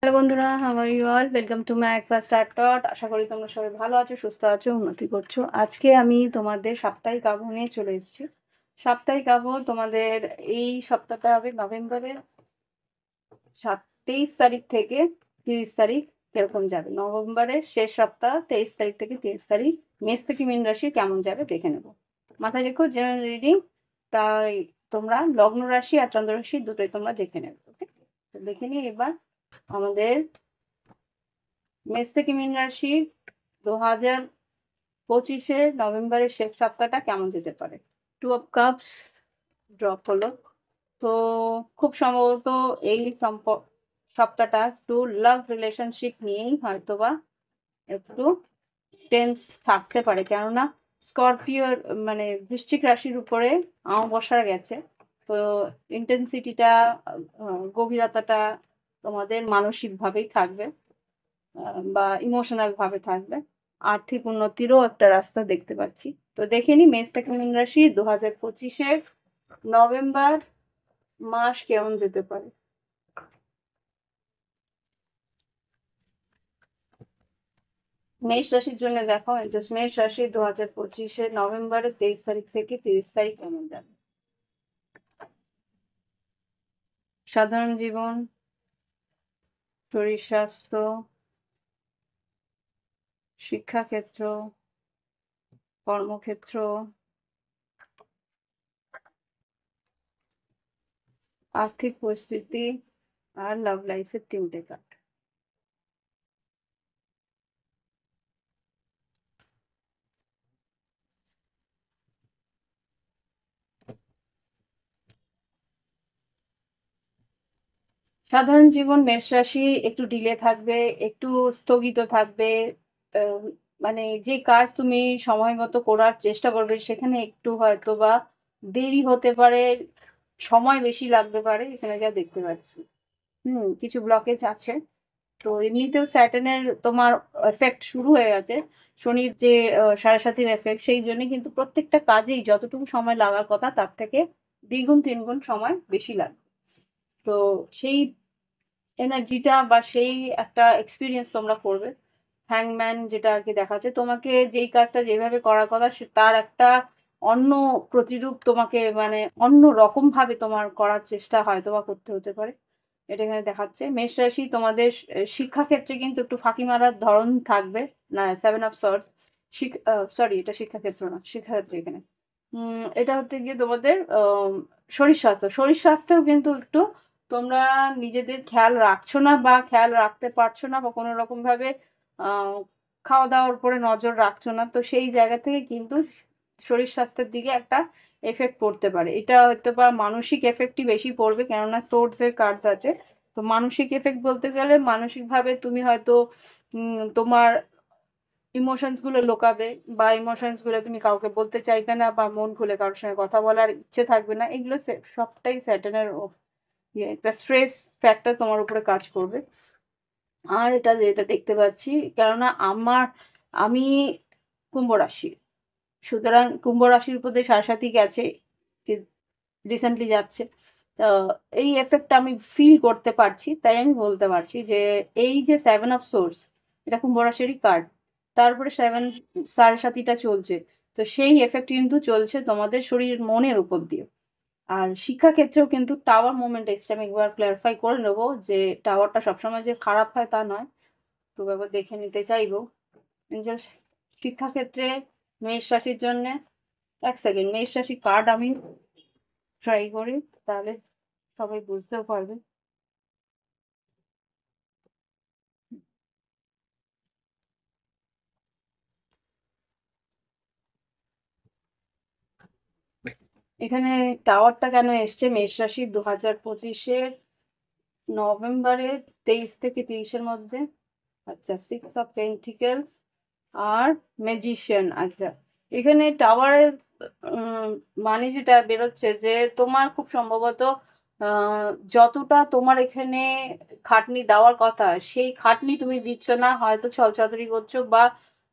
Hello বন্ধুরা, how are you all? Welcome to my একবার start dot. আশা করি তোমরা সবাই ভালো আছো, সুস্থ আছো, উন্নতি করছো। আজকে আমি তোমাদের সাপ্তাহিক আবহাওয়া নিয়ে চলে এসেছি। সাপ্তাহিক আবহাওয়া তোমাদের এই সপ্তাহটা হবে নভেম্বরের 23 তারিখ থেকে 30 তারিখ। কিরকম যাবে? নভেম্বরের শেষ সপ্তাহ 23 তারিখ থেকে 30 তারিখ মেষ থেকে মীন রাশি কেমন যাবে দেখে নেব। মাথায় রেখো জেনারেল রিডিং, তাই তোমরা লগ্ন রাশি আর চন্দ্র রাশি দুটোই তোমরা দেখে নেবে। ওকে, দেখে নিই এবার আমাদের মেষ থেকে মীন রাশি 2025 নভেম্বরের শেষ সপ্তাহটা কেমন যেতে পারে। 2 অফ কাপস ড্রপ হলো, তো খুব সম্ভবত এই সপ্তাহটা একটু লাভ রিলেশনশিপ নিয়েই হয়তোবা একটু টেন্স থাকতে পারে, কেননা স্করপিওর মানে বৃশ্চিক রাশির উপরে অমাবস্যা গেছে। তো ইন্টেন্সিটিটা, গভীরতাটা তোমাদের মানসিকভাবেই থাকবে, বা ইমোশনাল ভাবে থাকবে। আর্থিক উন্নতিরও একটা রাস্তা দেখতে পাচ্ছি। তো দেখে নি মেষ থেকে মীন রাশি 2025 নভেম্বর মাস কেমন যেতে পারে। মেষ রাশির জন্য দেখো, জাস্ট মেষ রাশি 2025 নভেম্বরের 23 তারিখ থেকে 30 তারিখ কেমন যাবে। সাধারণ জীবন, শরীর স্বাস্থ্য, শিক্ষাক্ষেত্র, কর্মক্ষেত্র, আর্থিক পরিস্থিতি আর লাভ লাইফের 3টে কার্ড। সাধারণ জীবন মেষ রাশি একটু ডিলে থাকবে, একটু স্থগিত থাকবে। আহ, মানে যে কাজ তুমি সময় মতো করার চেষ্টা করবে সেখানে একটু হয়তো বা দেরি হতে পারে, সময় বেশি লাগতে পারে, এখানে যা দেখতে পাচ্ছি। কিছু ব্লকেজ আছে। তো এমনিতেও স্যাটার্নের তোমার এফেক্ট শুরু হয়ে গেছে, শনির যে সাড়ে সাতির এফেক্ট, সেই জন্য কিন্তু প্রত্যেকটা কাজেই যতটুকু সময় লাগার কথা তার থেকে দ্বিগুণ তিনগুণ সময় বেশি লাগে। তো সেই এনার্জিটা বা সেই একটা এক্সপিরিয়েন্স তোমরা করবে। হ্যাংম্যান যেটা আর কি দেখাচ্ছে, তোমাকে যেই কাজটা যেভাবে করার কথা তার একটা অন্য প্রতিরূপ তোমাকে, মানে অন্য রকম ভাবে তোমার করার চেষ্টা হয়তো বা করতে হতে পারে, এটা এখানে দেখাচ্ছে। মেষ রাশি তোমাদের শিক্ষাক্ষেত্রে কিন্তু একটু ফাঁকি মারার ধরন থাকবে। না, 7 অফ সর্টস। সরি, এটা শিক্ষাক্ষেত্র না, শিক্ষাক্ষেত্রে এখানে এটা হচ্ছে গিয়ে তোমাদের শরীর স্বাস্থ্যেও কিন্তু একটু তোমরা নিজেদের খেয়াল রাখছো না বা খেয়াল রাখতে পারছো না, বা কোনো রকম ভাবে আহ, খাওয়া দাওয়ার উপরে নজর রাখছো না। তো সেই জায়গা থেকে কিন্তু শরীর স্বাস্থ্যের দিকে একটা এফেক্ট পড়তে পারে। এটা হয়তো বা মানসিক এফেক্টই বেশি পড়বে, কেননা সোর্স এর কার্ডস আছে। তো মানসিক এফেক্ট বলতে গেলে মানসিকভাবে তুমি হয়তো তোমার ইমোশনস গুলো লোকাবে, বা ইমোশনস গুলো তুমি কাউকে বলতে চাইবে না, বা মন খুলে কারোর সঙ্গে কথা বলার ইচ্ছে থাকবে না। এগুলো সবটাই স্যাটার্নের একটা স্ট্রেস ফ্যাক্টর তোমার উপরে কাজ করবে। আর এটা যেটা দেখতে পাচ্ছি, কেননা আমি কুম্ভ রাশি, সুতরাং কুম্ভ রাশির উপর দিয়ে সাড়ে গেছে, রিসেন্টলি যাচ্ছে। তো এই এফেক্টটা আমি ফিল করতে পারছি, তাই আমি বলতে পারছি যে এই যে 7 অফ সোর্স, এটা কুম্ভ রাশিরই কার্ড। তারপরে সাড়ে সাতিটা চলছে। তো সেই এফেক্ট কিন্তু চলছে তোমাদের শরীর মনের উপর দিয়ে। আর শিক্ষাক্ষেত্রেও কিন্তু টাওয়ার মুভমেন্ট এসছে, আমি একবার ক্লারিফাই করে নেবো যে টাওয়ারটা সবসময় যে খারাপ হয় তা নয়, তো একবার দেখে নিতে চাইবো। জাস্ট শিক্ষাক্ষেত্রে মেষ রাশির জন্য 1 সেকেন্ড মেষ রাশি কার্ড আমি ট্রাই করি, তাহলে সবাই বুঝতেও পারবে। এখানে টাওয়ারটা কেন এসছে মেষ রাশি 2025 নভেম্বরের 23 থেকে 30 মধ্যে? আচ্ছা, 6 অফ পেন্টিকেলস আর ম্যাজিশিয়ান। আচ্ছা, এখানে টাওয়ারের মানে যেটা বেরোচ্ছে যে তোমার খুব সম্ভবত যতটা তোমার এখানে খাটনি দেওয়ার কথা সেই খাটনি তুমি দিচ্ছ না, হয়তো ছলচাতুরি করছো, বা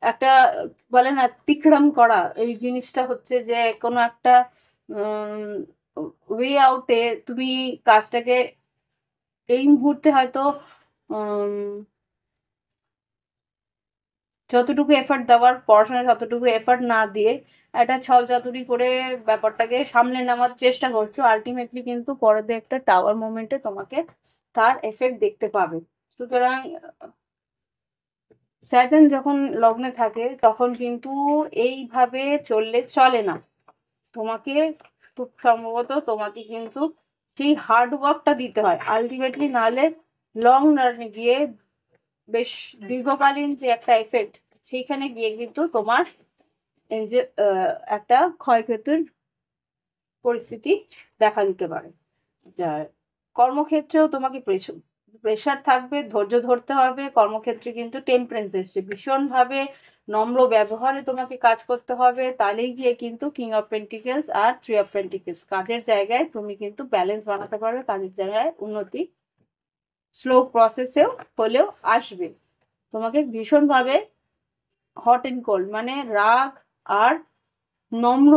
একটা বলে না তিকড়ম করা, এই জিনিসটা হচ্ছে যে কোনো একটা ওয়ে আউটে তুমি কাজটাকে এই মুহূর্তে হয়তো যতটুকু এফর্ট দেওয়ার পড়াশোনায় ততটুকু এফর্ট না দিয়ে একটা ছল চাতুরি করে ব্যাপারটাকে সামলে নেওয়ার চেষ্টা করছো, আলটিমেটলি কিন্তু পরের একটা টাওয়ার মোমেন্টে তোমাকে তার এফেক্ট দেখতে পাবে। সুতরাং স্যাটার্ন যখন লগ্নে থাকে তখন কিন্তু এইভাবে চললে চলে না। তোমাকে খুব সম্ভবত তোমাকে কিন্তু সেই হার্ড ওয়ার্কটা দিতে হয় আলটিমেটলি, নাহলে লং রানে গিয়ে বেশ দীর্ঘকালীন যে একটা এফেক্ট সেইখানে গিয়ে কিন্তু তোমার যে একটা ক্ষয়ক্ষতির পরিস্থিতি দেখা দিতে পারে। যা কর্মক্ষেত্রেও তোমাকে প্রেশার থাকবে, ধৈর্য ধরতে হবে। কর্মক্ষেত্রে কিন্তু টেম্পারেন্স এসছে, ভীষণভাবে নম্র ব্যবহারে তোমাকে কাজ করতে হবে, তাহলেই গিয়ে কিন্তু কিং অফ পেন্টিকেলস আর থ্রি অফ পেন্টিকেলস কাজের জায়গায় তুমি কিন্তু ব্যালেন্স বানাতে পারবে, কাজের জায়গায় উন্নতি স্লো প্রসেসেও হলেও আসবে। তোমাকে ভীষণভাবে হট অ্যান্ড কোল্ড মানে রাগ আর নম্র,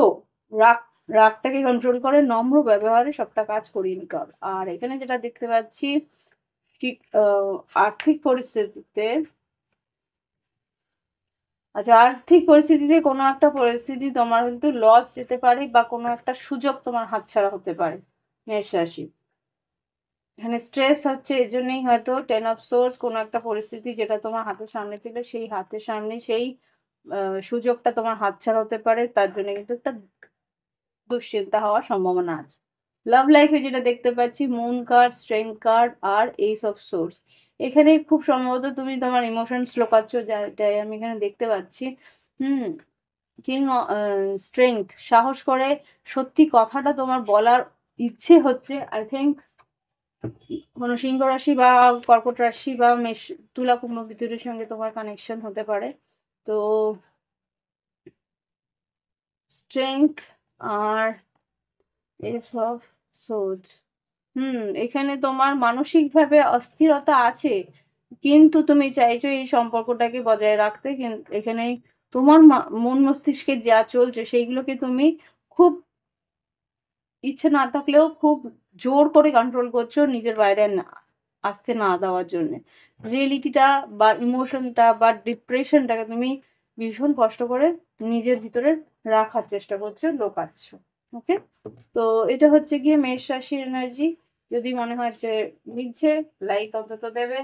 রাগ রাগটাকে কন্ট্রোল করে নম্র ব্যবহারে সবটা কাজ করিয়ে নিতে হবে। আর এখানে যেটা দেখতে পাচ্ছি আর্থিক পরিস্থিতিতে, আচ্ছা আর্থিক পরিস্থিতিতে কোনো একটা পরিস্থিতি তোমার কিন্তু লস যেতে পারে বা কোনো একটা সুযোগ তোমার হাতছাড়া হতে পারে মেষ রাশি। এখানে স্ট্রেস হচ্ছে এই জন্যই হয়তো টেন অফ সোর্স, কোনো একটা পরিস্থিতি যেটা তোমার হাতের সামনে ছিল সেই হাতের সামনে সেই সুযোগটা তোমার হাতছাড়া হতে পারে, তার জন্য কিন্তু একটা দুশ্চিন্তা হওয়ার সম্ভাবনা আছে। লাভ লাইফে যেটা দেখতে পাচ্ছি মুন কার্ড, স্ট্রেংথ কার্ড আর এইস অফ সোর্স। এখানে খুব সম্ভবত তুমি তোমার ইমোশনস লোকাচ্ছ, যেটাই আমি এখানে দেখতে পাচ্ছি। কিং স্ট্রেংথ, সাহস করে সত্যি কথাটা তোমার বলার ইচ্ছে হচ্ছে। আই থিঙ্ক কোনো সিংহ রাশি বা কর্কট রাশি বা মেষ, তুলা, কুম্ভ, বিদ্যুতের সঙ্গে তোমার কানেকশন হতে পারে। তো স্ট্রেংথ আর এস অফ সোর্স, এখানে তোমার মানসিকভাবে অস্থিরতা আছে, কিন্তু তুমি চাইছো এই সম্পর্কটাকে বজায় রাখতে। এখানে তোমার মন মস্তিষ্কে যা চলছে সেইগুলোকে তুমি খুব ইচ্ছে না থাকলেও খুব জোর করে কন্ট্রোল করছো নিজের বাইরে না আসতে না দেওয়ার জন্য। রিয়েলিটিটা বা ইমোশনটা বা ডিপ্রেশনটাকে তুমি ভীষণ কষ্ট করে নিজের ভিতরে রাখার চেষ্টা করছো, লোকাচ্ছ। ওকে, তো এটা হচ্ছে গিয়ে মেষ রাশির এনার্জি। যদি মনে হয় যে লিখছে, লাইক অন্তত দেবে,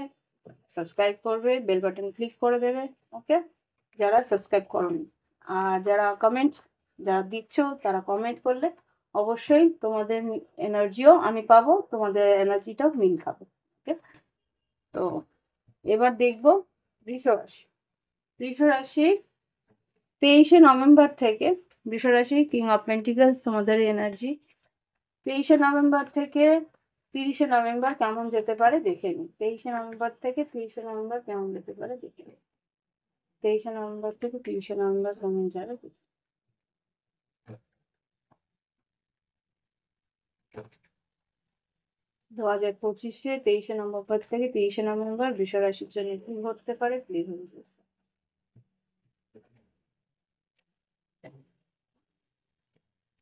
সাবস্ক্রাইব করবে, বেল বাটন ক্লিক করে দেবে। ওকে, যারা সাবস্ক্রাইব করোনি, আর যারা কমেন্ট যারা দিচ্ছ তারা কমেন্ট করলে অবশ্যই তোমাদের এনার্জিও আমি পাবো, তোমাদের এনার্জিটাও মিল খাবো। ওকে, তো এবার দেখবো বৃষ রাশি। বৃষ রাশি 23শে নভেম্বর থেকে, বৃষ রাশি কিং অফ পেন্টিকলস তোমাদের এনার্জি 23শে নভেম্বর থেকে 30শে নভেম্বর কেমন যেতে পারে দেখে নিই। 23শে নভেম্বর থেকে 30শে নভেম্বর কেমন যেতে পারে দেখে নিই। 23শে নভেম্বর থেকে 30শে নভেম্বর কেমন যাবে। 2025-এ 23শে নভেম্বর থেকে 30শে নভেম্বর বৃষ রাশির জন্য কি ঘটতে পারে প্লিজ।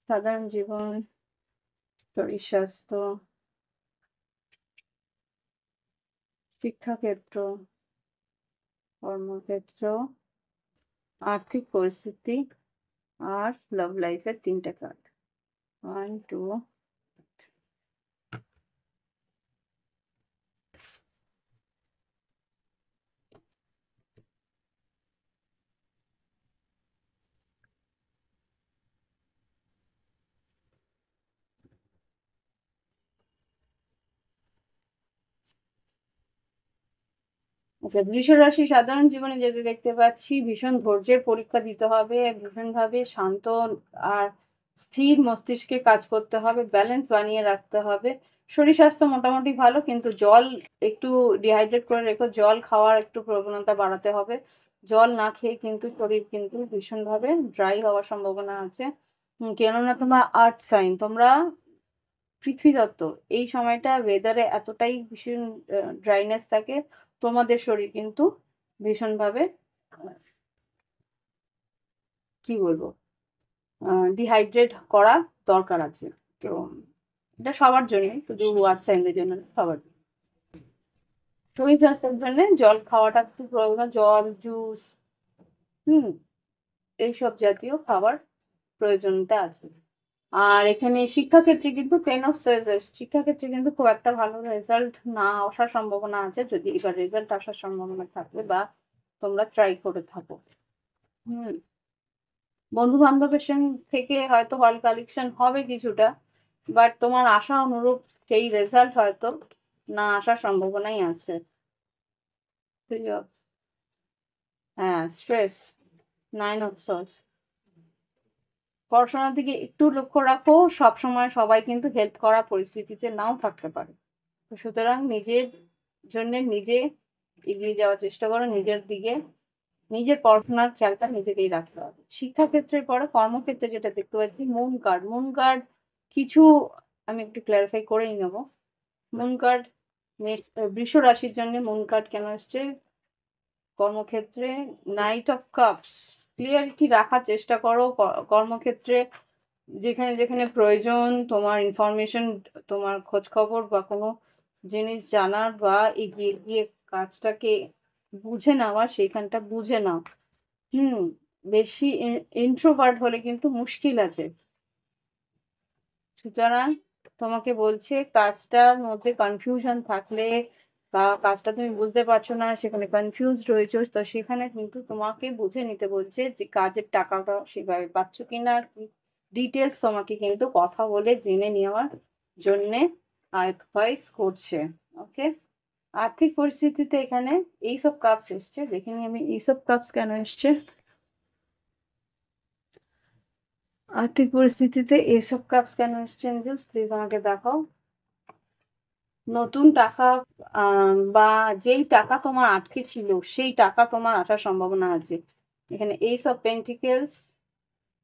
সাধারণ জীবন, শরীর স্বাস্থ্য, শিক্ষাক্ষেত্র, কর্মক্ষেত্র, আর্থিক পরিস্থিতি আর লাভ লাইফের 3টে কার্ড। 1 2 আচ্ছা, বৃষ রাশি সাধারণ জীবনে যেটা দেখতে পাচ্ছি ভীষণ ধৈর্যের পরীক্ষা দিতে হবে, ভীষণভাবে শান্ত আর স্থির মস্তিষ্কে কাজ করতে হবে, ব্যালেন্স বানিয়ে রাখতে হবে। শরীর স্বাস্থ্য মোটামুটি ভালো, কিন্তু জল একটু ডিহাইড্রেট করে রেখো, জল খাওয়ার একটু প্রবণতা বাড়াতে হবে। জল না খেয়ে কিন্তু শরীর কিন্তু ভীষণভাবে ড্রাই হওয়ার সম্ভাবনা আছে। কেননা তোমার আর্থ সাইন, তোমরা পৃথ্বী তত্ত্ব, এই সময়টা ওয়েদারে এতটাই ভীষণ ড্রাইনেস থাকে, তোমাদের শরীর কিন্তু ভীষণভাবে কি বলবো ডিহাইড্রেট করা দরকার আছে। তো এটা সবার জন্য, শুধু ওয়ার্ড সাইনদের জন্য না, সবার জন্য। শরীর স্বাস্থ্যের জন্য জল খাওয়াটা খুব প্রয়োজন, জল, জুস, হুম, এইসব জাতীয় খাবার প্রয়োজনীয়তা আছে। আর এখানে শিক্ষাক্ষেত্রে কিন্তু 10 of 6 শিক্ষাক্ষেত্রে কিন্তু খুব একটা ভালো রেজাল্ট না আসার সম্ভাবনা আছে, যদি এবার রেজাল্ট আসার সম্ভাবনা থাকে বা তোমরা ট্রাই করে থাকো। হুম, বন্ধু বান্ধবের থেকে হয়তো হল কালেকশন হবে কিছুটা, বাট তোমার আশা অনুরূপ সেই রেজাল্ট হয়তো না আসার সম্ভাবনাই আছে। হ্যাঁ, স্ট্রেস, 9 of Swords। পড়াশোনার দিকে একটু লক্ষ্য রাখো, সবসময় সবাই কিন্তু হেল্প করা পরিস্থিতিতে নাও থাকতে পারে। তো সুতরাং নিজের জন্য নিজে এগিয়ে যাওয়ার চেষ্টা করো, নিজের দিকে, নিজের পড়াশোনার খেয়ালটা নিজেকেই রাখতে হবে। শিক্ষাক্ষেত্রের পরে কর্মক্ষেত্রে যেটা দেখতে পাচ্ছি, মুন কার্ড কিছু আমি একটু ক্লারিফাই করেই নেব। মুন কার্ড বৃষ রাশির জন্য মুন কার্ড কেন এসছে কর্মক্ষেত্রে, নাইট অফ কাপস। ক্লিয়ারিটি রাখার চেষ্টা করো কর্মক্ষেত্রে, যেখানে যেখানে প্রয়োজন তোমার ইনফরমেশন, তোমার খোঁজ খবর বা কোনো জিনিস জানার বা এগিয়ে গিয়ে কাজটাকে বুঝে নেওয়া, সেইখানটা বুঝে নাও। হুম, বেশি ইন্ট্রোভার্ট হলে কিন্তু মুশকিল আছে। সুতরাং তোমাকে বলছে কাজটার মধ্যে কনফিউশন থাকলে বা কাজটা তুমি বুঝতে পারছো না, সেখানে কনফিউজ রয়েছো, তো সেখানে কিন্তু তোমাকে বুঝে নিতে বলছে যে কাজের টাকাটা সেভাবে পাচ্ছ কিনা, ডিটেলস তোমাকে কিন্তু কথা বলে জেনে নেওয়ার জন্যে অ্যাডভাইস করছে। ওকে, আর্থিক পরিস্থিতিতে এখানে এইসব কাপস এসছে, দেখিনি আমি এইসব কাপস কেন এসছে। আর্থিক পরিস্থিতিতে এইসব কাপস কেন এসছে এঞ্জেলস, প্লিজ আমাকে দেখাও। নতুন টাকা, বা যেই টাকা তোমার আটকে ছিল সেই টাকা তোমার আসার সম্ভাবনা আছে। এখানে এইস অফ পেন্টিকেলস,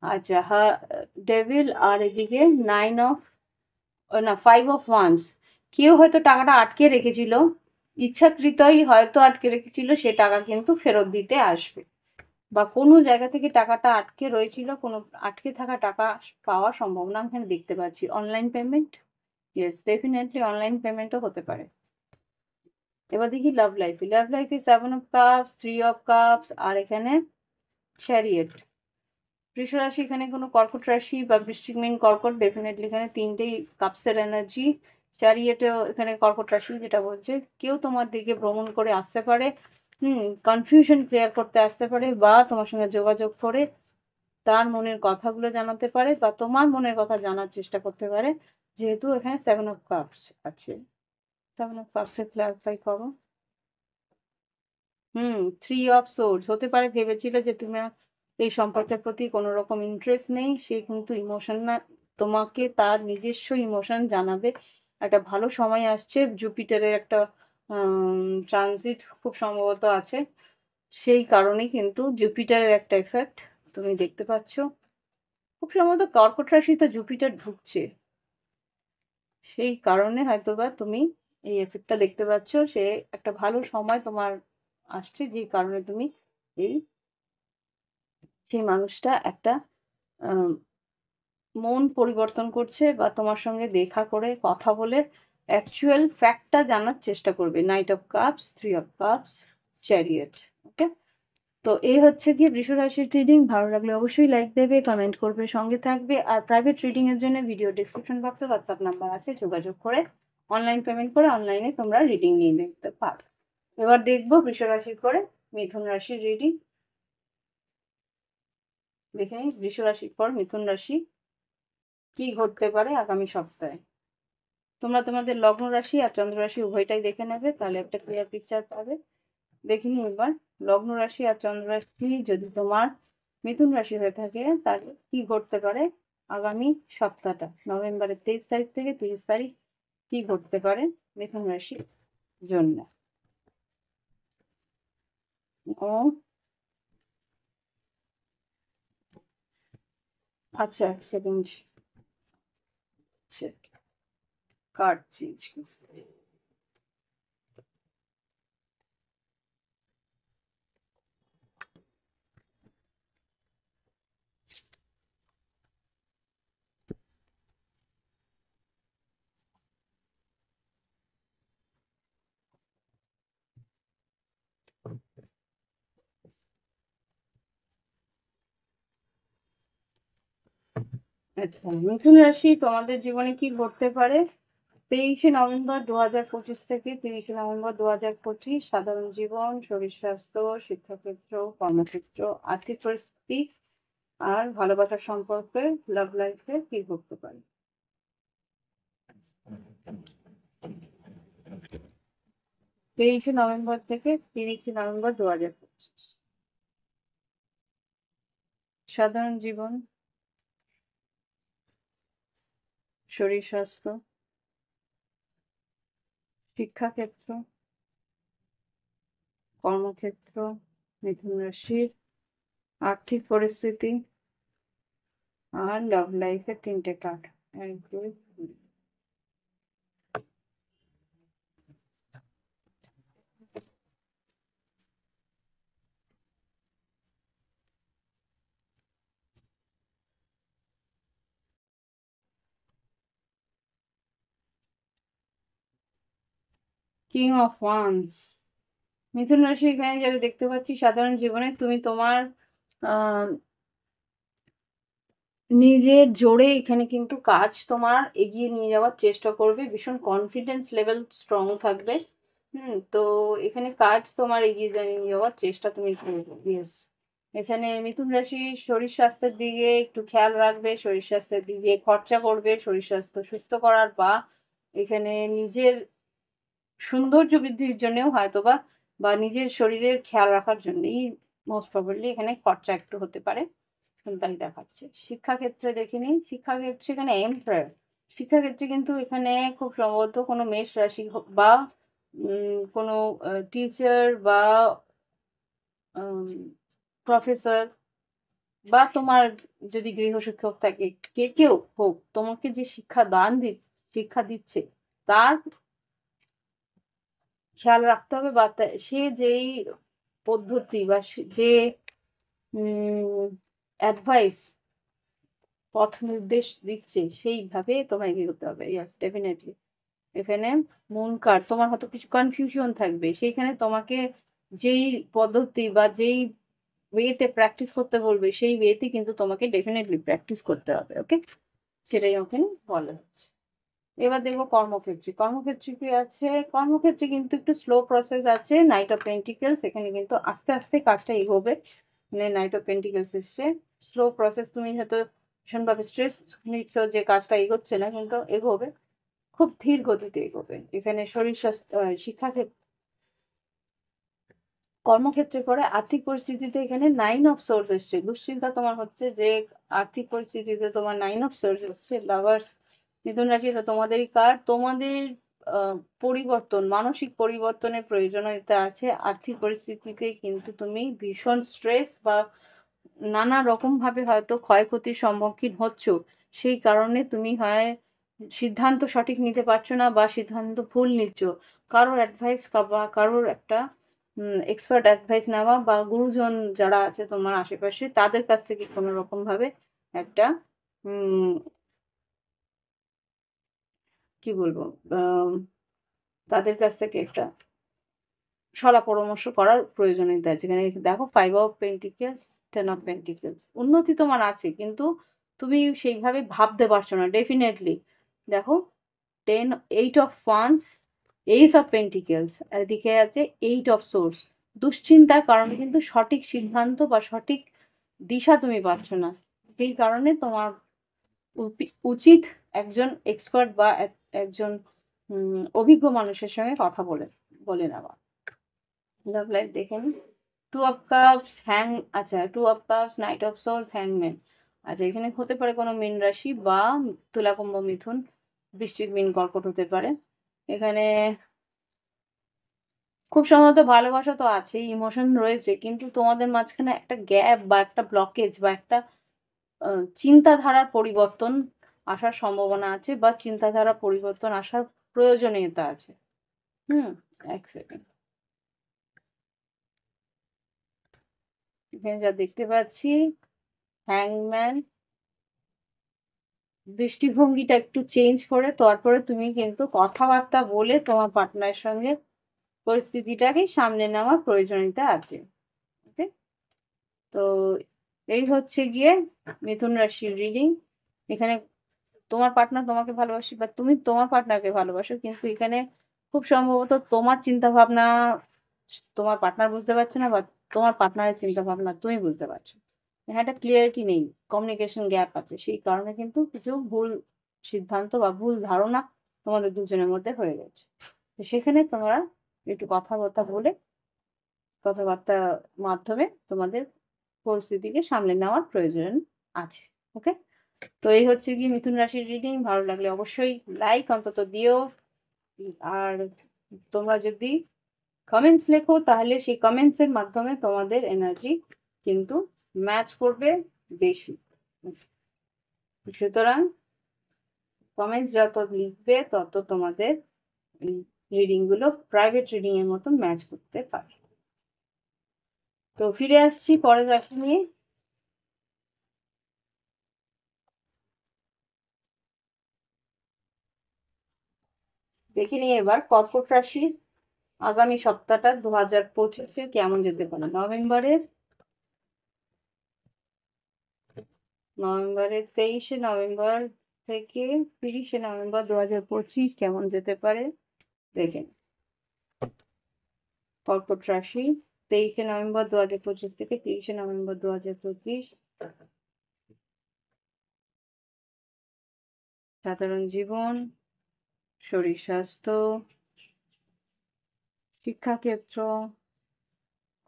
আচ্ছা, ডেভিল, আর এদিকে 9 of, না, 5 of Wands। কেউ হয়তো টাকাটা আটকে রেখেছিল, ইচ্ছাকৃতই হয়তো আটকে রেখেছিল, সে টাকা কিন্তু ফেরত দিতে আসবে, বা কোনো জায়গা থেকে টাকাটা আটকে রয়েছিল, কোনো আটকে থাকা টাকা পাওয়ার সম্ভাবনা আমি এখানে দেখতে পাচ্ছি। Online payment, yes, definitely online পেমেন্টও হতে পারে। এবার দেখি লাভ লাইফে 7 of Cups, 3 of Cups, আর এখানে চ্যারিয়েট। বৃষ রাশি, এখানে কোনো কর্কট রাশি বা বৃশ্চিক মিন কর্কট, ডেফিনেটলি এখানে তিনটেই কাপসের এনার্জি। চ্যারিয়েটও এখানে কর্কট রাশি, যেটা বলছে কেউ তোমার দিকে ভ্রমণ করে আসতে পারে, কনফিউশন ক্লিয়ার করতে আসতে পারে, বা তোমার সঙ্গে যোগাযোগ করে তার মনের কথাগুলো জানাতে পারে, বা তোমার মনের কথা জানার চেষ্টা করতে পারে, যেহেতু এখানে 7 of Cups আছে। 7 of Cups ক্লারিফাই করো। 3 of Swords হতে পারে ভেবেছিল যে তুমি এই সম্পর্কের প্রতি কোনো রকম ইন্টারেস্ট নেই, সে কিন্তু ইমোশন না, তোমাকে তার নিজস্ব ইমোশন জানাবে। একটা ভালো সময় আসছে, জুপিটারের একটা ট্রানজিট খুব সম্ভবত আছে, সেই কারণেই কিন্তু জুপিটারের একটা এফেক্ট তুমি দেখতে পাচ্ছ। খুব সম্ভবত কর্কট রাশিতে জুপিটার ঢুকছে, সেই কারণে হয়তোবা তুমি এই এফেক্টটা দেখতে পাচ্ছ। সে একটা ভালো সময় তোমার আসছে, যে কারণে তুমি এই সেই মানুষটা একটা মন পরিবর্তন করছে, বা তোমার সঙ্গে দেখা করে কথা বলে অ্যাকচুয়াল ফ্যাক্টটা জানার চেষ্টা করবে। 9 of Cups, 3 of Cups, chariot. Okay, তো এই হচ্ছে কি বৃষ রাশির রিডিং। ভালো লাগলে অবশ্যই লাইক দেবে, কমেন্ট করবে, সঙ্গে থাকবে। আর প্রাইভেট রিডিং এর জন্য ভিডিও ডিসক্রিপশন বক্সে হোয়াটসঅ্যাপ নাম্বার আছে, যোগাযোগ করে অনলাইন পেমেন্ট করে অনলাইনে তোমরা রিডিং নিয়ে নিতে পারো। এবার দেখবো বৃষ রাশির পরে মিথুন রাশির রিডিং। দেখে নিই বৃষ রাশির পর মিথুন রাশি কি ঘটতে পারে আগামী সপ্তাহে। তোমরা তোমাদের লগ্ন রাশি আর চন্দ্র রাশি উভয়টাই দেখে নেবে, তাহলে একটা ক্লিয়ার পিকচার পাবে। দেখিনি এবার লগ্ন রাশি আর চন্দ্র রাশি যদি তোমার মিথুন রাশি হয়ে থাকে, তাহলে কি ঘটতে পারে আগামী সপ্তাহটা, নভেম্বরের 23 তারিখ থেকে 30 তারিখ, কি ঘটতে পারে মিথুন রাশির জন্য। ও আচ্ছা, এক সেকেন্ড, কার্ড চেঞ্জ করতে। আচ্ছা, মিথুন রাশি তোমাদের জীবনে কি ঘটতে পারে? 23শে নভেম্বর 2025 থেকে 30শে নভেম্বর 2025, সাধারণ জীবন, শরীর স্বাস্থ্য, শিক্ষাক্ষেত্র, কর্মক্ষেত্র, আর্থিক পরিস্থিতি আর ভালোবাসার সম্পর্কে, লাভ লাইফে কি ঘটতে পারে? 23শে নভেম্বর থেকে 30শে নভেম্বর 2025, সাধারণ জীবন, শরীর স্বাস্থ্য, শিক্ষাক্ষেত্র, কর্মক্ষেত্র, মিথুন রাশির আর্থিক পরিস্থিতি আর লাভ লাইফের 3টে কার্ড। 1 2 3। King of wands. মিথুন রাশি এখানে যেটা দেখতে পাচ্ছি, সাধারণ জীবনে তুমি তোমার আহ, নিজের জোরে এখানে কিন্তু কাজ তোমার এগিয়ে নিয়ে যাওয়ার চেষ্টা করবে, ভীষণ কনফিডেন্স লেভেল স্ট্রং থাকবে। তো এখানে কাজ তোমার এগিয়ে নিয়ে যাওয়ার চেষ্টা তুমি করবে। ইয়েস, এখানে মিথুন রাশি শরীর স্বাস্থ্যের দিকে একটু খেয়াল রাখবে, শরীর স্বাস্থ্যের দিকে খরচা করবে, শরীর স্বাস্থ্য সুস্থ করার বা এখানে নিজের সৌন্দর্য বৃদ্ধির জন্যও হয়তোবা বা নিজের শরীরের খেয়াল রাখার জন্যই মোস্ট প্রবাবলি এখানে খরচা একটু হতে পারে, তাই দেখাচ্ছে। শিক্ষাক্ষেত্রে দেখে নিই, শিক্ষাক্ষেত্রে এখানে এমপ্রয়ার। শিক্ষাক্ষেত্রে কিন্তু এখানে খুব সম্ভবত কোনো মেষ রাশি বা কোনো টিচার বা প্রফেসর বা তোমার যদি গৃহশিক্ষক থাকে, কে কেউ হোক, তোমাকে যে শিক্ষা দিচ্ছে তার খেয়াল রাখতে হবে বা সে যেই পদ্ধতি বা যে অ্যাডভাইস পথ নির্দেশ দিচ্ছে সেইভাবে তোমায় এগিয়ে করতে হবে। ইয়াস, ডেফিনেটলি। এখানে মন কার্ড, তোমার হয়তো কিছু কনফিউশন থাকবে, সেইখানে তোমাকে যেই পদ্ধতি বা যেই ওয়েতে প্র্যাকটিস করতে বলবে সেই ওয়েতে কিন্তু তোমাকে ডেফিনেটলি প্র্যাকটিস করতে হবে। ওকে, সেটাই ওখানে বলা হচ্ছে। এবার দেখবো কর্মক্ষেত্রে। কর্মক্ষেত্রে কি আছে? কর্মক্ষেত্রে কিন্তু একটু স্লো প্রসেস আছে। নাইট অফ পেন্টিকেলস, এখানে কিন্তু আস্তে আস্তে কাজটা এগোবে। মানে নাইট অফ পেন্টিকেলস এসছে, স্লো প্রসেস। তুমি হয়তো ভীষণভাবে স্ট্রেস নিচ্ছ যে কাজটা এগোচ্ছে না, কিন্তু এগোবে, খুব ধীর গতিতে এগোবে। এখানে শরীর স্বাস্থ্য, শিক্ষাক্ষেত্রে, কর্মক্ষেত্রে পরে আর্থিক পরিস্থিতিতে এখানে 9 অফ সোর্স এসছে। দুশ্চিন্তা তোমার হচ্ছে যে আর্থিক পরিস্থিতিতে তোমার 9 অফ সোর্স এসছে। লাভার্স, মিথুন রাশি, এটা তোমাদেরই কার্ড। তোমাদের পরিবর্তন, মানসিক পরিবর্তনের প্রয়োজনীয়তা আছে। আর্থিক পরিস্থিতিতে কিন্তু তুমি ভীষণ স্ট্রেস বা নানা রকম ভাবে হয়তো ক্ষয়ক্ষতির সম্মুখীন হচ্ছ। সেই কারণে তুমি হয় সিদ্ধান্ত সঠিক নিতে পারছো না বা সিদ্ধান্ত ভুল নিচ্ছ। কারোর অ্যাডভাইস বা কারোর একটা এক্সপার্ট অ্যাডভাইস নেওয়া বা গুরুজন যারা আছে তোমার আশেপাশে তাদের কাছ থেকে কোনো রকম ভাবে একটা উম কি বলবো, আহ, তাদের কাছ থেকে একটা শলা পরামর্শ করার প্রয়োজনীয়তা আছে। এখানে দেখো 5 অফ পেন্টিকেলস, 10 অফ পেন্টিকেলস, উন্নতি তোমার আছে কিন্তু তুমি সেইভাবে ভাবতে পারছো না। ডেফিনেটলি দেখো, 8 of wands, ace of pentacles, আর এদিকে আছে 8 অফ সোর্স। দুশ্চিন্তার কারণে কিন্তু সঠিক সিদ্ধান্ত বা সঠিক দিশা তুমি পাচ্ছ না। সেই কারণে তোমার উচিত একজন এক্সপার্ট বা একজন অভিজ্ঞ মানুষের সঙ্গে কথা বলে বলে নেওয়া। লাভ লাইফ দেখে নিই। 2 অফ কাপস, আচ্ছা, 2 of cups, knight of swords, হ্যাংম্যান। আচ্ছা, এখানে হতে পারে কোনো মীন রাশি বা তুলা, কুম্ভ, মিথুন, বৃশ্চিক, মীন, কর্কট হতে পারে। এখানে খুব সম্ভবত ভালোবাসা তো আছে, ইমোশন রয়েছে, কিন্তু তোমাদের মাঝখানে একটা গ্যাপ বা একটা ব্লকেজ বা একটা চিন্তাধারার পরিবর্তন আসার সম্ভাবনা আছে বা চিন্তাধারা পরিবর্তন আসার প্রয়োজনীয়তা আছে। হুম, 1 সেকেন্ড। এখানে যা দেখতে পাচ্ছি, হ্যাংম্যান, দৃষ্টিভঙ্গিটা একটু চেঞ্জ করে তারপরে তুমি কিন্তু কথাবার্তা বলে তোমার পার্টনারের সঙ্গে পরিস্থিতিটাকে সামলে নেওয়ার প্রয়োজনীয়তা আছে। ওকে, তো এই হচ্ছে গিয়ে মিথুন রাশির রিডিং। এখানে তোমার পার্টনার তোমাকে ভালোবাসে বা তুমি তোমার পার্টনারকে ভালোবাসো, কিন্তু এখানে খুব সম্ভবত তোমার চিন্তা ভাবনা তোমার পার্টনার বুঝতে পারছে না, বা তোমার পার্টনারের চিন্তা ভাবনা তুমি বুঝতে পারছো। এখানে একটা ক্লিয়ারিটি নেই, কমিউনিকেশন গ্যাপ আছে, সেই কারণে কিন্তু কিছু ভুল সিদ্ধান্ত বা ভুল ধারণা তোমাদের দুজনের মধ্যে হয়ে গেছে। তো সেখানে তোমরা একটু কথাবার্তা বলে, কথাবার্তার মাধ্যমে তোমাদের পরিস্থিতিকে সামলে নেওয়ার প্রয়োজন আছে। ওকে, তো এই হচ্ছে কি মিথুন রাশির রিডিং। ভালো লাগলে অবশ্যই লাইক অন্তত দিও। আর তোমরা যদি কমেন্টস লেখো তাহলে সেই কমেন্টস এর মাধ্যমে তোমাদের এনার্জি কিন্তু ম্যাচ করবে বেশি। সুতরাং কমেন্টস যত লিখবে তত তোমাদের রিডিং গুলো প্রাইভেট রিডিং এর মতো ম্যাচ করতে পারে। তো ফিরে আসছি পরের রাশি নিয়ে। দেখে নিই এবার কর্কট রাশি আগামী সপ্তাহটা 2025-এ কেমন যেতে পারে। নভেম্বরের 23শে নভেম্বর থেকে 30শে নভেম্বর 2025 কেমন যেতে পারে দেখেন। কর্কট রাশি 23শে নভেম্বর 2025 থেকে 30শে নভেম্বর 2025। সাধারণ জীবন, শরীর স্বাস্থ্য, শিক্ষাক্ষেত্র,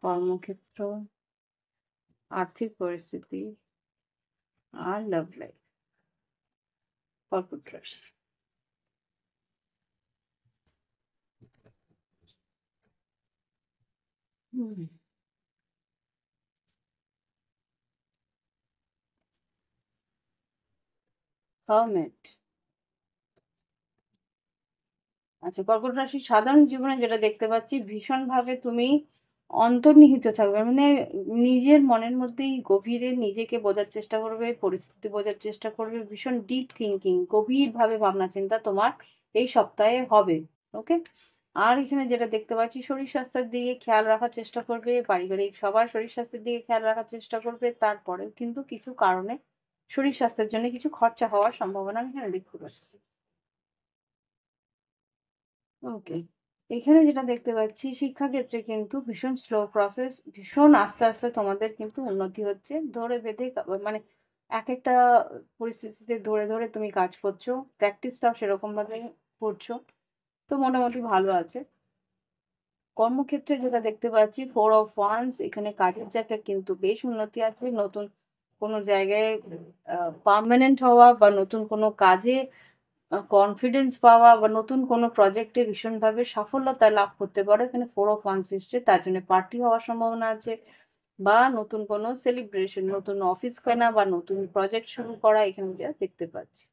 কর্মক্ষেত্র, আর্থিক পরিস্থিতি আর লাভ লাইফ। কর্কট রাশি হারমেট। আচ্ছা, কর্কট রাশির সাধারণ জীবনে যেটা দেখতে পাচ্ছি, ভীষণভাবে তুমি অন্তর্নিহিত থাকবে, মানে নিজের মনের মধ্যেই গভীরে নিজেকে বোঝার চেষ্টা করবে, পরিস্থিতি বোঝার চেষ্টা করবে, ভীষণ ডিপ থিঙ্কিং, গভীরভাবে ভাবনা চিন্তা তোমার এই সপ্তাহে হবে। ওকে, আর এখানে যেটা দেখতে পাচ্ছি, শরীর স্বাস্থ্যের দিকে খেয়াল রাখার চেষ্টা করবে, পারিবারিক সবার শরীর স্বাস্থ্যের দিকে খেয়াল রাখার চেষ্টা করবে। তারপরেও কিন্তু কিছু কারণে শরীর স্বাস্থ্যের জন্য কিছু খরচা হওয়ার সম্ভাবনা আমি এখানে দেখতে পাচ্ছি। ওকে, এখানে যেটা দেখতে পাচ্ছি, শিক্ষাক্ষেত্রে কিন্তু ভীষণ স্লো প্রসেস, ভীষণ আস্তে আস্তে তোমাদের কিন্তু উন্নতি হচ্ছে। ধরে বেঁধে মানে এক একটা পরিস্থিতিতে ধরে ধরে তুমি কাজ করছো, প্র্যাকটিসটাও সেরকম ভাবে করছো, তো মোটামুটি ভালো আছে। কর্মক্ষেত্রে যেটা দেখতে পাচ্ছি, 4 অফ ওয়ান্স, এখানে কাজের জায়গায় কিন্তু বেশ উন্নতি আছে। নতুন কোনো জায়গায় পার্মানেন্ট হওয়া বা নতুন কোনো কাজে কনফিডেন্স পাওয়া বা নতুন কোনো প্রজেক্টে ভীষণভাবে সফলতা লাভ করতে পারো। এখানে 4 অফ ওয়ান্স এসছে, তার জন্য পার্টি হওয়ার সম্ভাবনা আছে, বা নতুন কোনো সেলিব্রেশন, নতুন অফিস কেনা বা নতুন প্রজেক্ট শুরু করা এখানে যা দেখতে পাচ্ছি।